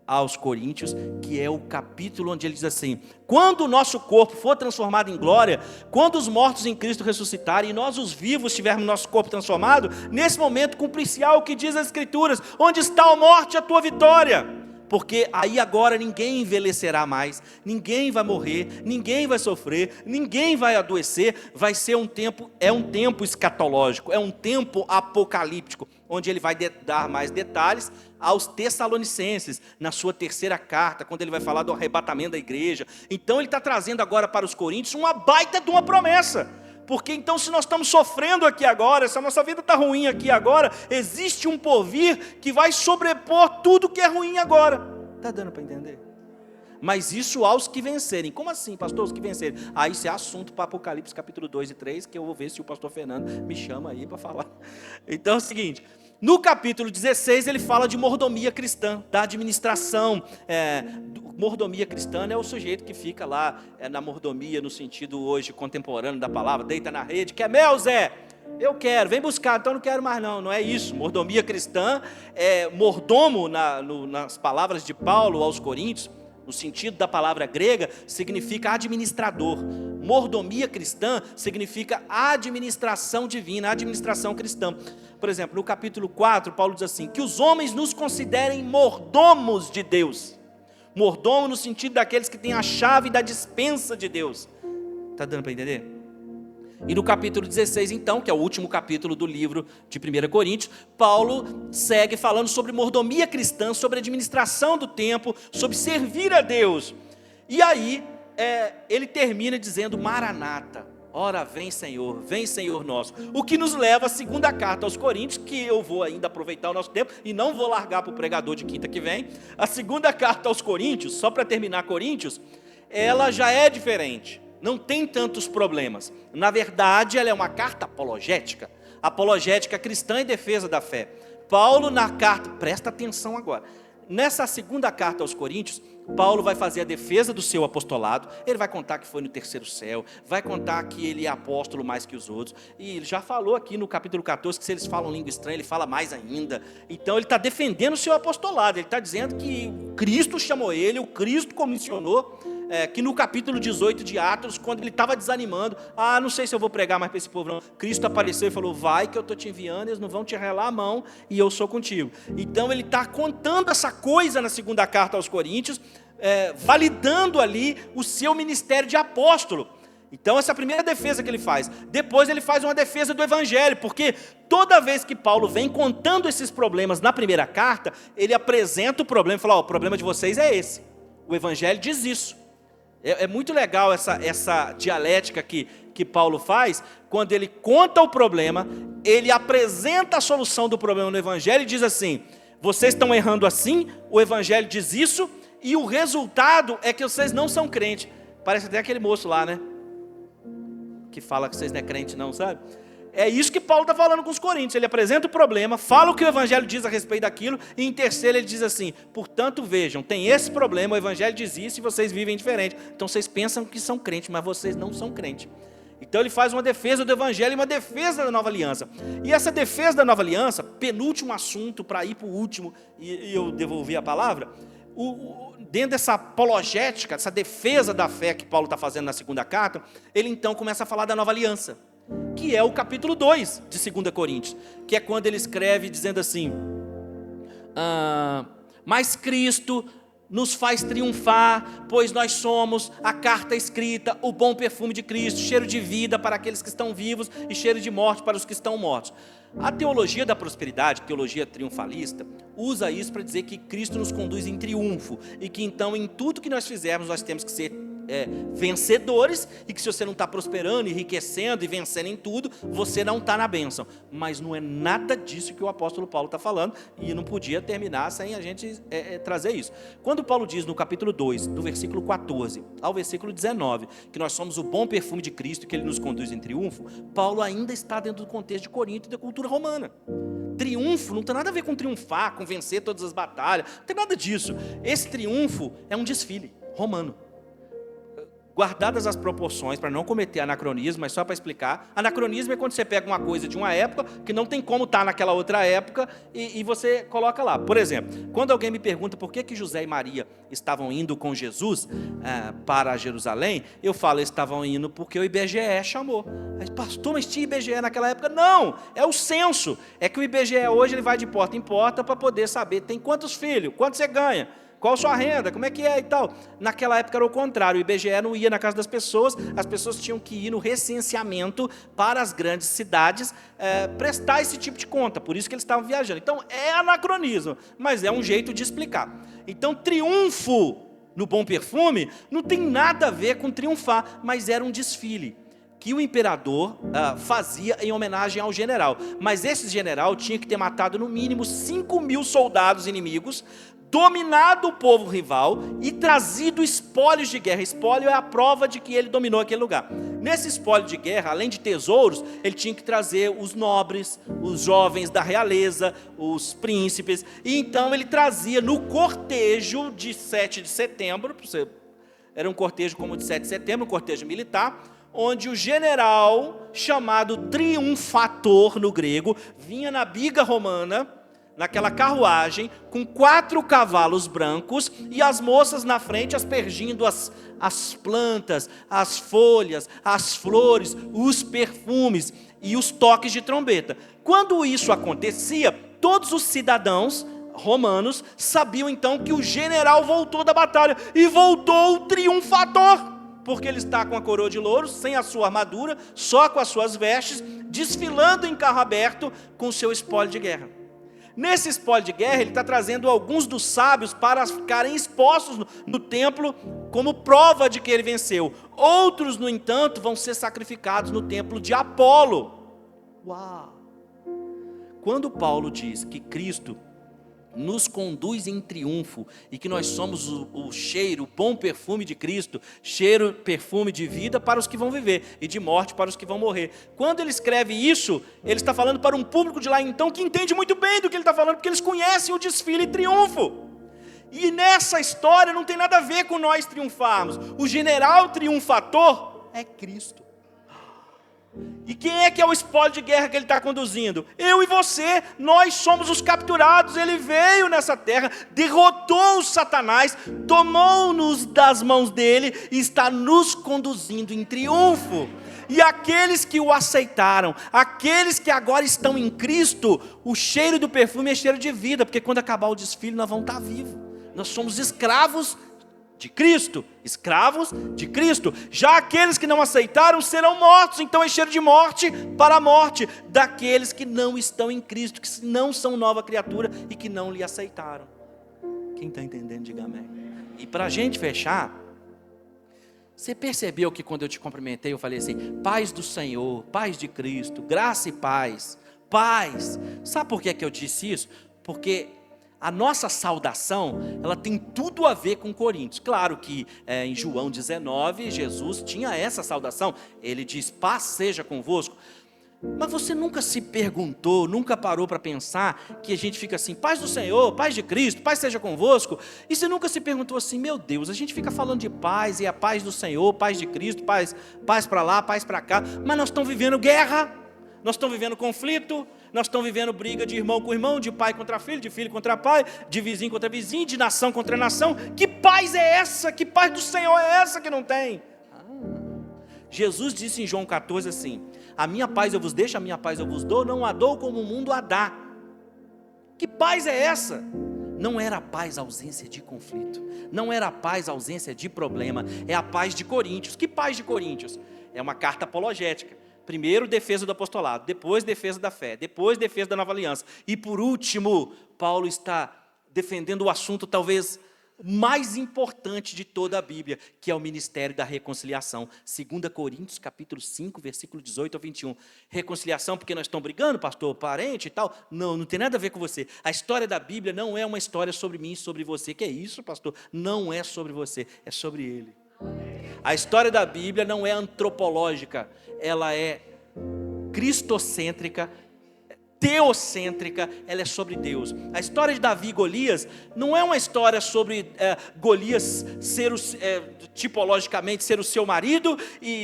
aos Coríntios, que é o capítulo onde ele diz assim: quando o nosso corpo for transformado em glória, quando os mortos em Cristo ressuscitarem e nós os vivos tivermos nosso corpo transformado, nesse momento cumprir-se o que diz as Escrituras: onde está a morte, a tua vitória? Porque aí agora ninguém envelhecerá mais, ninguém vai morrer, ninguém vai sofrer, ninguém vai adoecer. Vai ser um tempo, é um tempo escatológico, é um tempo apocalíptico, onde ele vai dar mais detalhes aos Tessalonicenses, na sua terceira carta, quando ele vai falar do arrebatamento da igreja. Então ele está trazendo agora para os Coríntios uma baita de uma promessa. Porque então, se nós estamos sofrendo aqui agora, se a nossa vida está ruim aqui agora, existe um porvir que vai sobrepor tudo que é ruim agora. Está dando para entender? Mas isso aos que vencerem. Como assim, pastor, os que vencerem? Isso é assunto para Apocalipse capítulo 2 e 3, que eu vou ver se o pastor Fernando me chama aí para falar. Então é o seguinte: no capítulo 16 ele fala de mordomia cristã, da administração. Mordomia cristã é o sujeito que fica lá na mordomia, no sentido hoje contemporâneo da palavra, deita na rede, quer mel, Zé? Eu quero, vem buscar, então não quero mais não é isso. Mordomia cristã, mordomo nas palavras de Paulo aos Coríntios, no sentido da palavra grega, significa administrador. Mordomia cristã significa administração divina, administração cristã. Por exemplo, no capítulo 4, Paulo diz assim: que os homens nos considerem mordomos de Deus. Mordomo no sentido daqueles que têm a chave da despensa de Deus. Está dando para entender? E no capítulo 16 então, que é o último capítulo do livro de 1 Coríntios, Paulo segue falando sobre mordomia cristã, sobre administração do tempo, sobre servir a Deus. E aí, ele termina dizendo: Maranata, ora vem Senhor nosso. O que nos leva à segunda carta aos Coríntios, que eu vou ainda aproveitar o nosso tempo e não vou largar para o pregador de quinta que vem. A segunda carta aos Coríntios, só para terminar Coríntios, ela já é diferente. Não tem tantos problemas. Na verdade, ela é uma carta apologética. Apologética cristã em defesa da fé. Paulo na carta, presta atenção agora. Nessa segunda carta aos Coríntios, Paulo vai fazer a defesa do seu apostolado. Ele vai contar que foi no terceiro céu, vai contar que ele é apóstolo mais que os outros. E ele já falou aqui no capítulo 14 que se eles falam língua estranha, ele fala mais ainda. Então ele está defendendo o seu apostolado. Ele está dizendo que Cristo chamou ele, o Cristo comissionou. Que no capítulo 18 de Atos, quando ele estava desanimando, não sei se eu vou pregar mais para esse povo não, Cristo apareceu e falou: vai que eu estou te enviando, eles não vão te relar a mão e eu sou contigo. Então ele está contando essa coisa na segunda carta aos Coríntios, validando ali o seu ministério de apóstolo. Então essa é a primeira defesa que ele faz. Depois ele faz uma defesa do evangelho, porque toda vez que Paulo vem contando esses problemas na primeira carta, ele apresenta o problema e fala: o problema de vocês é esse, o evangelho diz isso. É muito legal essa dialética que Paulo faz. Quando ele conta o problema, ele apresenta a solução do problema no evangelho e diz assim: vocês estão errando assim, o evangelho diz isso, e o resultado é que vocês não são crentes. Parece até aquele moço lá, né? Que fala que vocês não é crente não, sabe? É isso que Paulo está falando com os coríntios. Ele apresenta o problema, fala o que o evangelho diz a respeito daquilo, e em terceiro ele diz assim: portanto vejam, tem esse problema, o evangelho diz isso e vocês vivem diferente. Então vocês pensam que são crentes, mas vocês não são crentes. Então ele faz uma defesa do evangelho e uma defesa da nova aliança. E essa defesa da nova aliança, penúltimo assunto para ir para o último, e eu devolvi a palavra, dentro dessa apologética, essa defesa da fé que Paulo está fazendo na segunda carta, ele então começa a falar da nova aliança, que é o capítulo 2 de 2 Coríntios, que é quando ele escreve dizendo assim, mas Cristo nos faz triunfar, pois nós somos a carta escrita, o bom perfume de Cristo, cheiro de vida para aqueles que estão vivos e cheiro de morte para os que estão mortos. A teologia da prosperidade, teologia triunfalista, usa isso para dizer que Cristo nos conduz em triunfo e que então em tudo que nós fizermos nós temos que ser vencedores, e que se você não está prosperando, enriquecendo e vencendo em tudo, você não está na bênção. Mas não é nada disso que o apóstolo Paulo está falando, e não podia terminar sem a gente trazer isso. Quando Paulo diz no capítulo 2, do versículo 14 ao versículo 19, que nós somos o bom perfume de Cristo, que ele nos conduz em triunfo, Paulo ainda está dentro do contexto de Corinto e da cultura romana. Triunfo não tem nada a ver com triunfar, com vencer todas as batalhas, não tem nada disso. Esse triunfo é um desfile romano. Guardadas as proporções, para não cometer anacronismo, mas só para explicar, anacronismo é quando você pega uma coisa de uma época, que não tem como estar naquela outra época, e você coloca lá. Por exemplo, quando alguém me pergunta por que José e Maria estavam indo com Jesus para Jerusalém, eu falo, eles estavam indo porque o IBGE chamou. Mas pastor, mas tinha IBGE naquela época? Não, é o censo. É que o IBGE hoje ele vai de porta em porta para poder saber, tem quantos filhos, quanto você ganha, qual a sua renda, como é que é e tal. Naquela época era o contrário, o IBGE não ia na casa das pessoas, as pessoas tinham que ir no recenseamento para as grandes cidades, prestar esse tipo de conta, por isso que eles estavam viajando. Então é anacronismo, mas é um jeito de explicar. Então triunfo no bom perfume não tem nada a ver com triunfar, mas era um desfile que o imperador fazia em homenagem ao general. Mas esse general tinha que ter matado no mínimo 5.000 soldados inimigos, dominado o povo rival e trazido espólios de guerra. Espólio é a prova de que ele dominou aquele lugar. Nesse espólio de guerra, além de tesouros, ele tinha que trazer os nobres, os jovens da realeza, os príncipes. E então ele trazia no cortejo de 7 de setembro, era um cortejo como de 7 de setembro, um cortejo militar, onde o general, chamado triunfator no grego, vinha na biga romana, naquela carruagem, com 4 cavalos brancos, e as moças na frente aspergindo as plantas, as folhas, as flores, os perfumes e os toques de trombeta. Quando isso acontecia, todos os cidadãos romanos sabiam então que o general voltou da batalha, e voltou triunfator, porque ele está com a coroa de louros, sem a sua armadura, só com as suas vestes, desfilando em carro aberto com o seu espólio de guerra. Nesse espólio de guerra, ele está trazendo alguns dos sábios para ficarem expostos no templo como prova de que ele venceu. Outros, no entanto, vão ser sacrificados no templo de Apolo. Uau! Quando Paulo diz que Cristo nos conduz em triunfo e que nós somos o cheiro, o bom perfume de Cristo, cheiro, perfume de vida para os que vão viver e de morte para os que vão morrer. Quando ele escreve isso, ele está falando para um público de lá então que entende muito bem do que ele está falando, porque eles conhecem o desfile e triunfo. E nessa história não tem nada a ver com nós triunfarmos. O general triunfator é Cristo. E quem é que é o espólio de guerra que ele está conduzindo? Eu e você, nós somos os capturados. Ele veio nessa terra, derrotou o Satanás, tomou-nos das mãos dele e está nos conduzindo em triunfo. E aqueles que o aceitaram, aqueles que agora estão em Cristo, o cheiro do perfume é cheiro de vida, porque quando acabar o desfile nós vamos estar vivos. Nós somos escravos de Cristo, escravos de Cristo. Já aqueles que não aceitaram serão mortos, então é cheiro de morte para a morte daqueles que não estão em Cristo, que não são nova criatura e que não lhe aceitaram. Quem está entendendo, diga amém. E para a gente fechar, você percebeu que quando eu te cumprimentei, eu falei assim, paz do Senhor, paz de Cristo, graça e paz, paz. Sabe por que eu disse isso? Porque a nossa saudação, ela tem tudo a ver com Coríntios. Claro que em João 19, Jesus tinha essa saudação. Ele diz, paz seja convosco. Mas você nunca se perguntou, nunca parou para pensar que a gente fica assim, paz do Senhor, paz de Cristo, paz seja convosco, e você nunca se perguntou assim, meu Deus, a gente fica falando de paz, e a paz do Senhor, paz de Cristo, paz para lá, paz para cá, mas nós estamos vivendo guerra, nós estamos vivendo conflito, nós estamos vivendo briga de irmão com irmão, de pai contra filho, de filho contra pai, de vizinho contra vizinho, de nação contra nação. Que paz é essa? Que paz do Senhor é essa que não tem? Jesus disse em João 14 assim, a minha paz eu vos deixo, a minha paz eu vos dou, não a dou como o mundo a dá. Que paz é essa? Não era a paz a ausência de conflito, não era a paz a ausência de problema, é a paz de Coríntios. Que paz de Coríntios? É uma carta apologética. Primeiro, defesa do apostolado, depois, defesa da fé, depois, defesa da nova aliança. E por último, Paulo está defendendo o assunto talvez mais importante de toda a Bíblia, que é o ministério da reconciliação. 2 Coríntios, capítulo 5, versículo 18 ao 21. Reconciliação porque nós estamos brigando, pastor, parente e tal? Não, não tem nada a ver com você. A história da Bíblia não é uma história sobre mim e sobre você. Que é isso, pastor? Não é sobre você, é sobre ele. A história da Bíblia não é antropológica, ela é cristocêntrica, teocêntrica, ela é sobre Deus. A história de Davi e Golias não é uma história sobre Golias ser tipologicamente ser o seu marido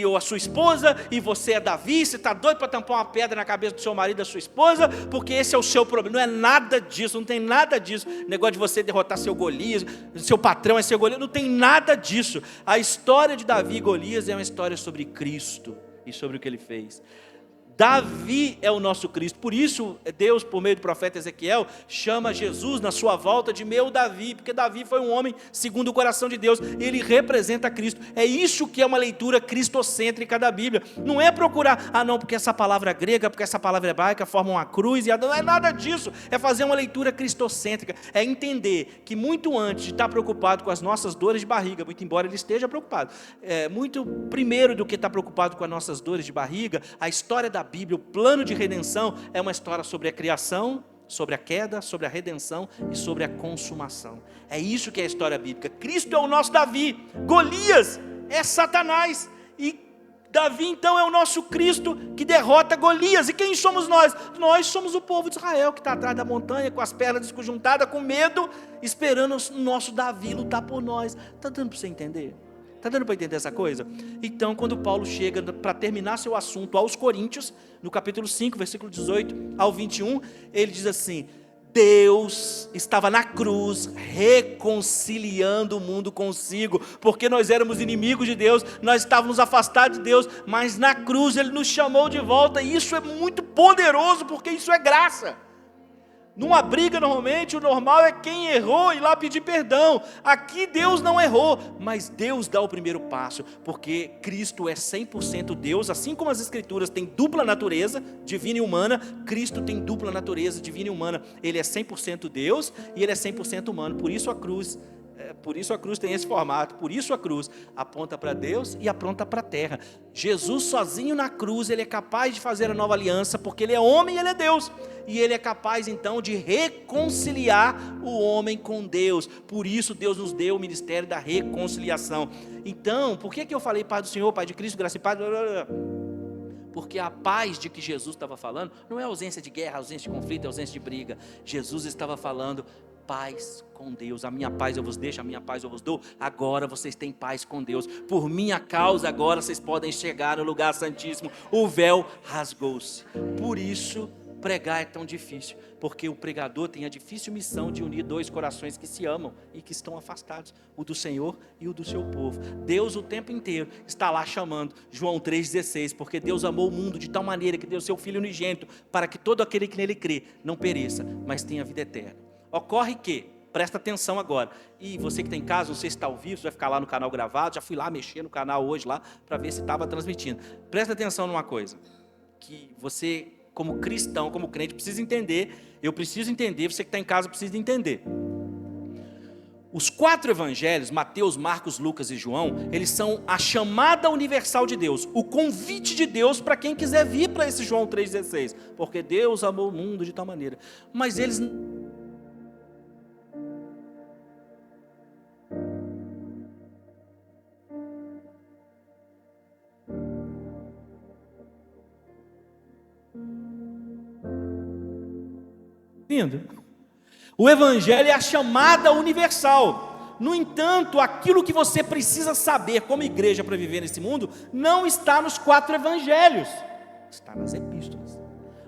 ou a sua esposa, e você é Davi, você está doido para tampar uma pedra na cabeça do seu marido e da sua esposa, porque esse é o seu problema. Não é nada disso, não tem nada disso. Negócio de você derrotar seu Golias, seu patrão é seu Golias, não tem nada disso. A história de Davi e Golias é uma história sobre Cristo e sobre o que ele fez. Davi é o nosso Cristo, por isso Deus, por meio do profeta Ezequiel, chama Jesus na sua volta de meu Davi, porque Davi foi um homem segundo o coração de Deus, ele representa Cristo. É isso que é uma leitura cristocêntrica da Bíblia. Não é procurar, não, porque essa palavra grega, porque essa palavra hebraica forma uma cruz, não é nada disso, é fazer uma leitura cristocêntrica, é entender que muito antes de estar preocupado com as nossas dores de barriga, muito embora ele esteja preocupado, muito primeiro do que estar preocupado com as nossas dores de barriga, a história da Bíblia, o plano de redenção é uma história sobre a criação, sobre a queda, sobre a redenção e sobre a consumação. É isso que é a história bíblica. Cristo é o nosso Davi, Golias é Satanás, e Davi então é o nosso Cristo que derrota Golias. E quem somos nós? Nós somos o povo de Israel que está atrás da montanha, com as pernas desconjuntadas, com medo, esperando o nosso Davi lutar por nós. Está dando para você entender? Está dando para entender essa coisa? Então, quando Paulo chega para terminar seu assunto aos Coríntios, no capítulo 5, versículo 18 ao 21, ele diz assim, Deus estava na cruz reconciliando o mundo consigo, porque nós éramos inimigos de Deus, nós estávamos afastados de Deus, mas na cruz Ele nos chamou de volta, e isso é muito poderoso, porque isso é graça. Numa briga, normalmente, o normal é quem errou ir lá pedir perdão. Aqui Deus não errou, mas Deus dá o primeiro passo, porque Cristo é 100% Deus, assim como as Escrituras têm dupla natureza, divina e humana, Cristo tem dupla natureza, divina e humana. Ele é 100% Deus e Ele é 100% humano, por isso a cruz tem esse formato, por isso a cruz aponta para Deus e aponta para a terra. Jesus sozinho na cruz, Ele é capaz de fazer a nova aliança, porque Ele é homem e Ele é Deus, e Ele é capaz então de reconciliar o homem com Deus. Por isso Deus nos deu o ministério da reconciliação. Então, por que eu falei Pai do Senhor, Pai de Cristo, graça e paz? Porque a paz de que Jesus estava falando não é ausência de guerra, ausência de conflito, ausência de briga. Jesus estava falando paz com Deus. A minha paz eu vos deixo, a minha paz eu vos dou. Agora vocês têm paz com Deus. Por minha causa agora vocês podem chegar no lugar santíssimo. O véu rasgou-se. Por isso pregar é tão difícil, porque o pregador tem a difícil missão de unir dois corações que se amam e que estão afastados, o do Senhor e o do seu povo. Deus o tempo inteiro está lá chamando, João 3,16, porque Deus amou o mundo de tal maneira que deu seu Filho unigênito, para que todo aquele que nele crê não pereça, mas tenha vida eterna. Ocorre que, presta atenção agora, e você que tem em casa, não sei se está ao vivo, você vai ficar lá no canal gravado, já fui lá mexer no canal hoje lá, para ver se estava transmitindo. Presta atenção numa coisa, que você, como cristão, como crente, precisa entender, eu preciso entender, você que está em casa precisa entender. Os 4 evangelhos, Mateus, Marcos, Lucas e João, eles são a chamada universal de Deus, o convite de Deus para quem quiser vir para esse João 3,16, porque Deus amou o mundo de tal maneira, mas eles Lindo. O Evangelho é a chamada universal. No entanto, aquilo que você precisa saber como igreja para viver nesse mundo, não está nos 4 evangelhos, está nas epístolas.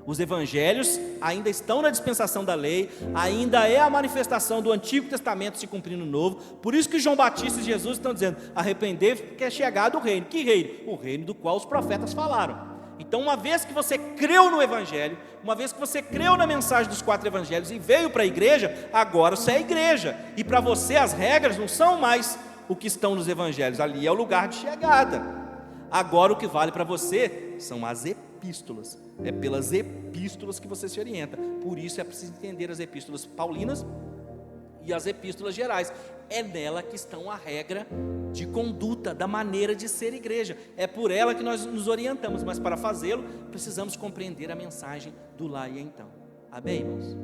Os evangelhos ainda estão na dispensação da lei, ainda é a manifestação do Antigo Testamento se cumprindo no Novo. Por isso que João Batista e Jesus estão dizendo: arrependei-vos porque é chegado o reino. Que reino? O reino do qual os profetas falaram. Então, uma vez que você creu no evangelho, uma vez que você creu na mensagem dos 4 evangelhos e veio para a igreja, agora você é a igreja. E para você as regras não são mais o que estão nos evangelhos, ali é o lugar de chegada. Agora o que vale para você são as epístolas. É pelas epístolas que você se orienta. Por isso é preciso entender as epístolas paulinas e as epístolas gerais. É nela que estão a regra de conduta, da maneira de ser igreja. É por ela que nós nos orientamos, mas para fazê-lo, precisamos compreender a mensagem do lá e então. Amém, irmãos?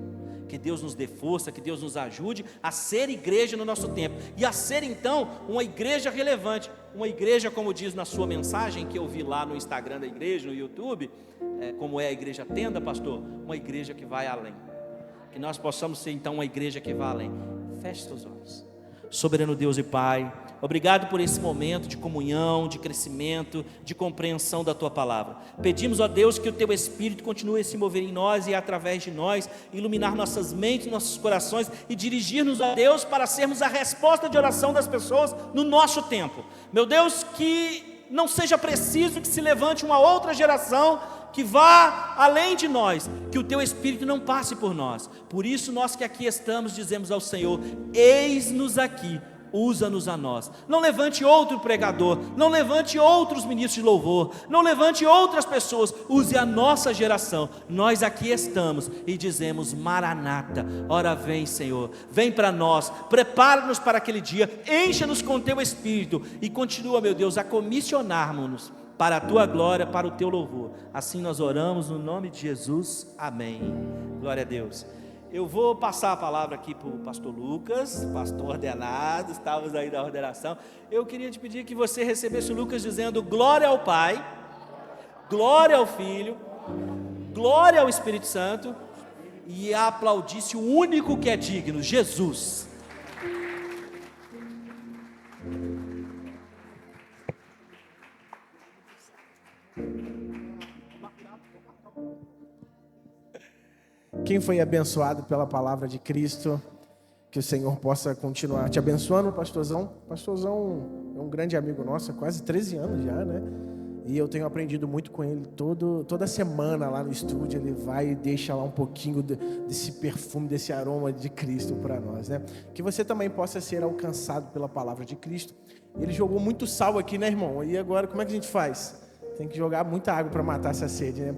Que Deus nos dê força, que Deus nos ajude a ser igreja no nosso tempo, e a ser então uma igreja relevante, uma igreja, como diz na sua mensagem, que eu vi lá no Instagram da igreja, no YouTube, como é a igreja tenda, pastor, uma igreja que vai além, que nós possamos ser então uma igreja que vai além. Feche seus olhos. Soberano Deus e Pai, obrigado por esse momento de comunhão, de crescimento, de compreensão da Tua Palavra. Pedimos, ó Deus, que o Teu Espírito continue a se mover em nós e através de nós, iluminar nossas mentes, nossos corações e dirigir-nos, ó Deus, para sermos a resposta de oração das pessoas no nosso tempo. Meu Deus, que não seja preciso que se levante uma outra geração que vá além de nós, que o Teu Espírito não passe por nós. Por isso nós que aqui estamos dizemos ao Senhor: eis-nos aqui, usa-nos a nós. Não levante outro pregador, não levante outros ministros de louvor, não levante outras pessoas, use a nossa geração. Nós aqui estamos e dizemos: Maranata, ora vem, Senhor, vem para nós, prepara-nos para aquele dia, encha-nos com Teu Espírito e continua, meu Deus, a comissionarmos-nos para a Tua glória, para o Teu louvor. Assim nós oramos no nome de Jesus, amém. Glória a Deus. Eu vou passar a palavra aqui para o pastor Lucas, pastor ordenado, estávamos aí na ordenação. Eu queria te pedir que você recebesse o Lucas dizendo: glória ao Pai, glória ao Filho, glória ao Espírito Santo, e aplaudisse o único que é digno, Jesus. Quem foi abençoado pela palavra de Cristo, que o Senhor possa continuar te abençoando, pastorzão. Pastorzão é um grande amigo nosso, há quase 13 anos já, né? E eu tenho aprendido muito com ele. Toda semana lá no estúdio ele vai e deixa lá um pouquinho desse perfume, desse aroma de Cristo para nós, né? Que você também possa ser alcançado pela palavra de Cristo. Ele jogou muito sal aqui, né, irmão? E agora como é que a gente faz? Tem que jogar muita água para matar essa sede, né?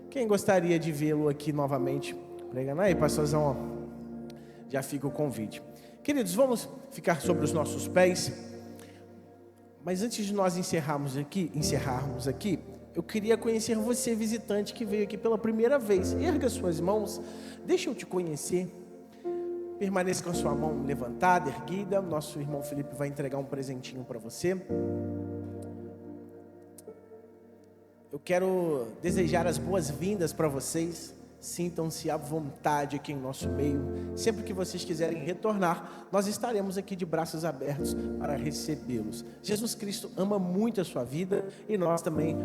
Quem gostaria de vê-lo aqui novamente pregando? Aí, pastorzão, ó, já fica o convite. Queridos, vamos ficar sobre os nossos pés. Mas antes de nós encerrarmos aqui, eu queria conhecer você, visitante, que veio aqui pela primeira vez. Erga suas mãos, deixa eu te conhecer. Permaneça com a sua mão levantada, erguida. Nosso irmão Felipe vai entregar um presentinho para você. Eu quero desejar as boas-vindas para vocês. Sintam-se à vontade aqui em nosso meio. Sempre que vocês quiserem retornar, nós estaremos aqui de braços abertos para recebê-los. Jesus Cristo ama muito a sua vida e nós também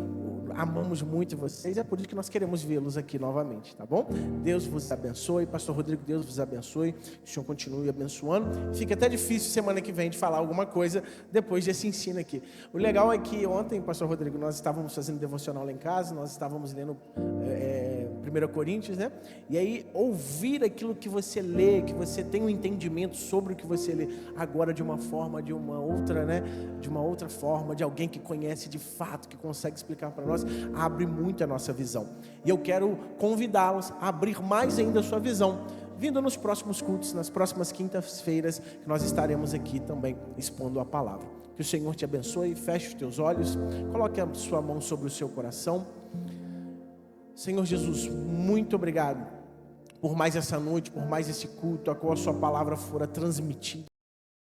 amamos muito vocês. É por isso que nós queremos vê-los aqui novamente, tá bom? Deus vos abençoe. Pastor Rodrigo, Deus vos abençoe. Que o Senhor continue abençoando. Fica até difícil semana que vem de falar alguma coisa depois desse ensino aqui. O legal é que ontem, Pastor Rodrigo, nós estávamos fazendo devocional lá em casa, nós estávamos lendo 1 Coríntios, né? E aí ouvir aquilo que você lê, que você tem um entendimento sobre o que você lê, agora de uma forma, de uma outra, né? De uma outra forma, de alguém que conhece de fato, que consegue explicar para nós, abre muito a nossa visão. E eu quero convidá-los a abrir mais ainda a sua visão, vindo nos próximos cultos, nas próximas quintas-feiras, que nós estaremos aqui também expondo a palavra. Que o Senhor te abençoe, feche os teus olhos, coloque a sua mão sobre o seu coração. Senhor Jesus, muito obrigado por mais essa noite, por mais esse culto, a qual a sua palavra fora transmitida.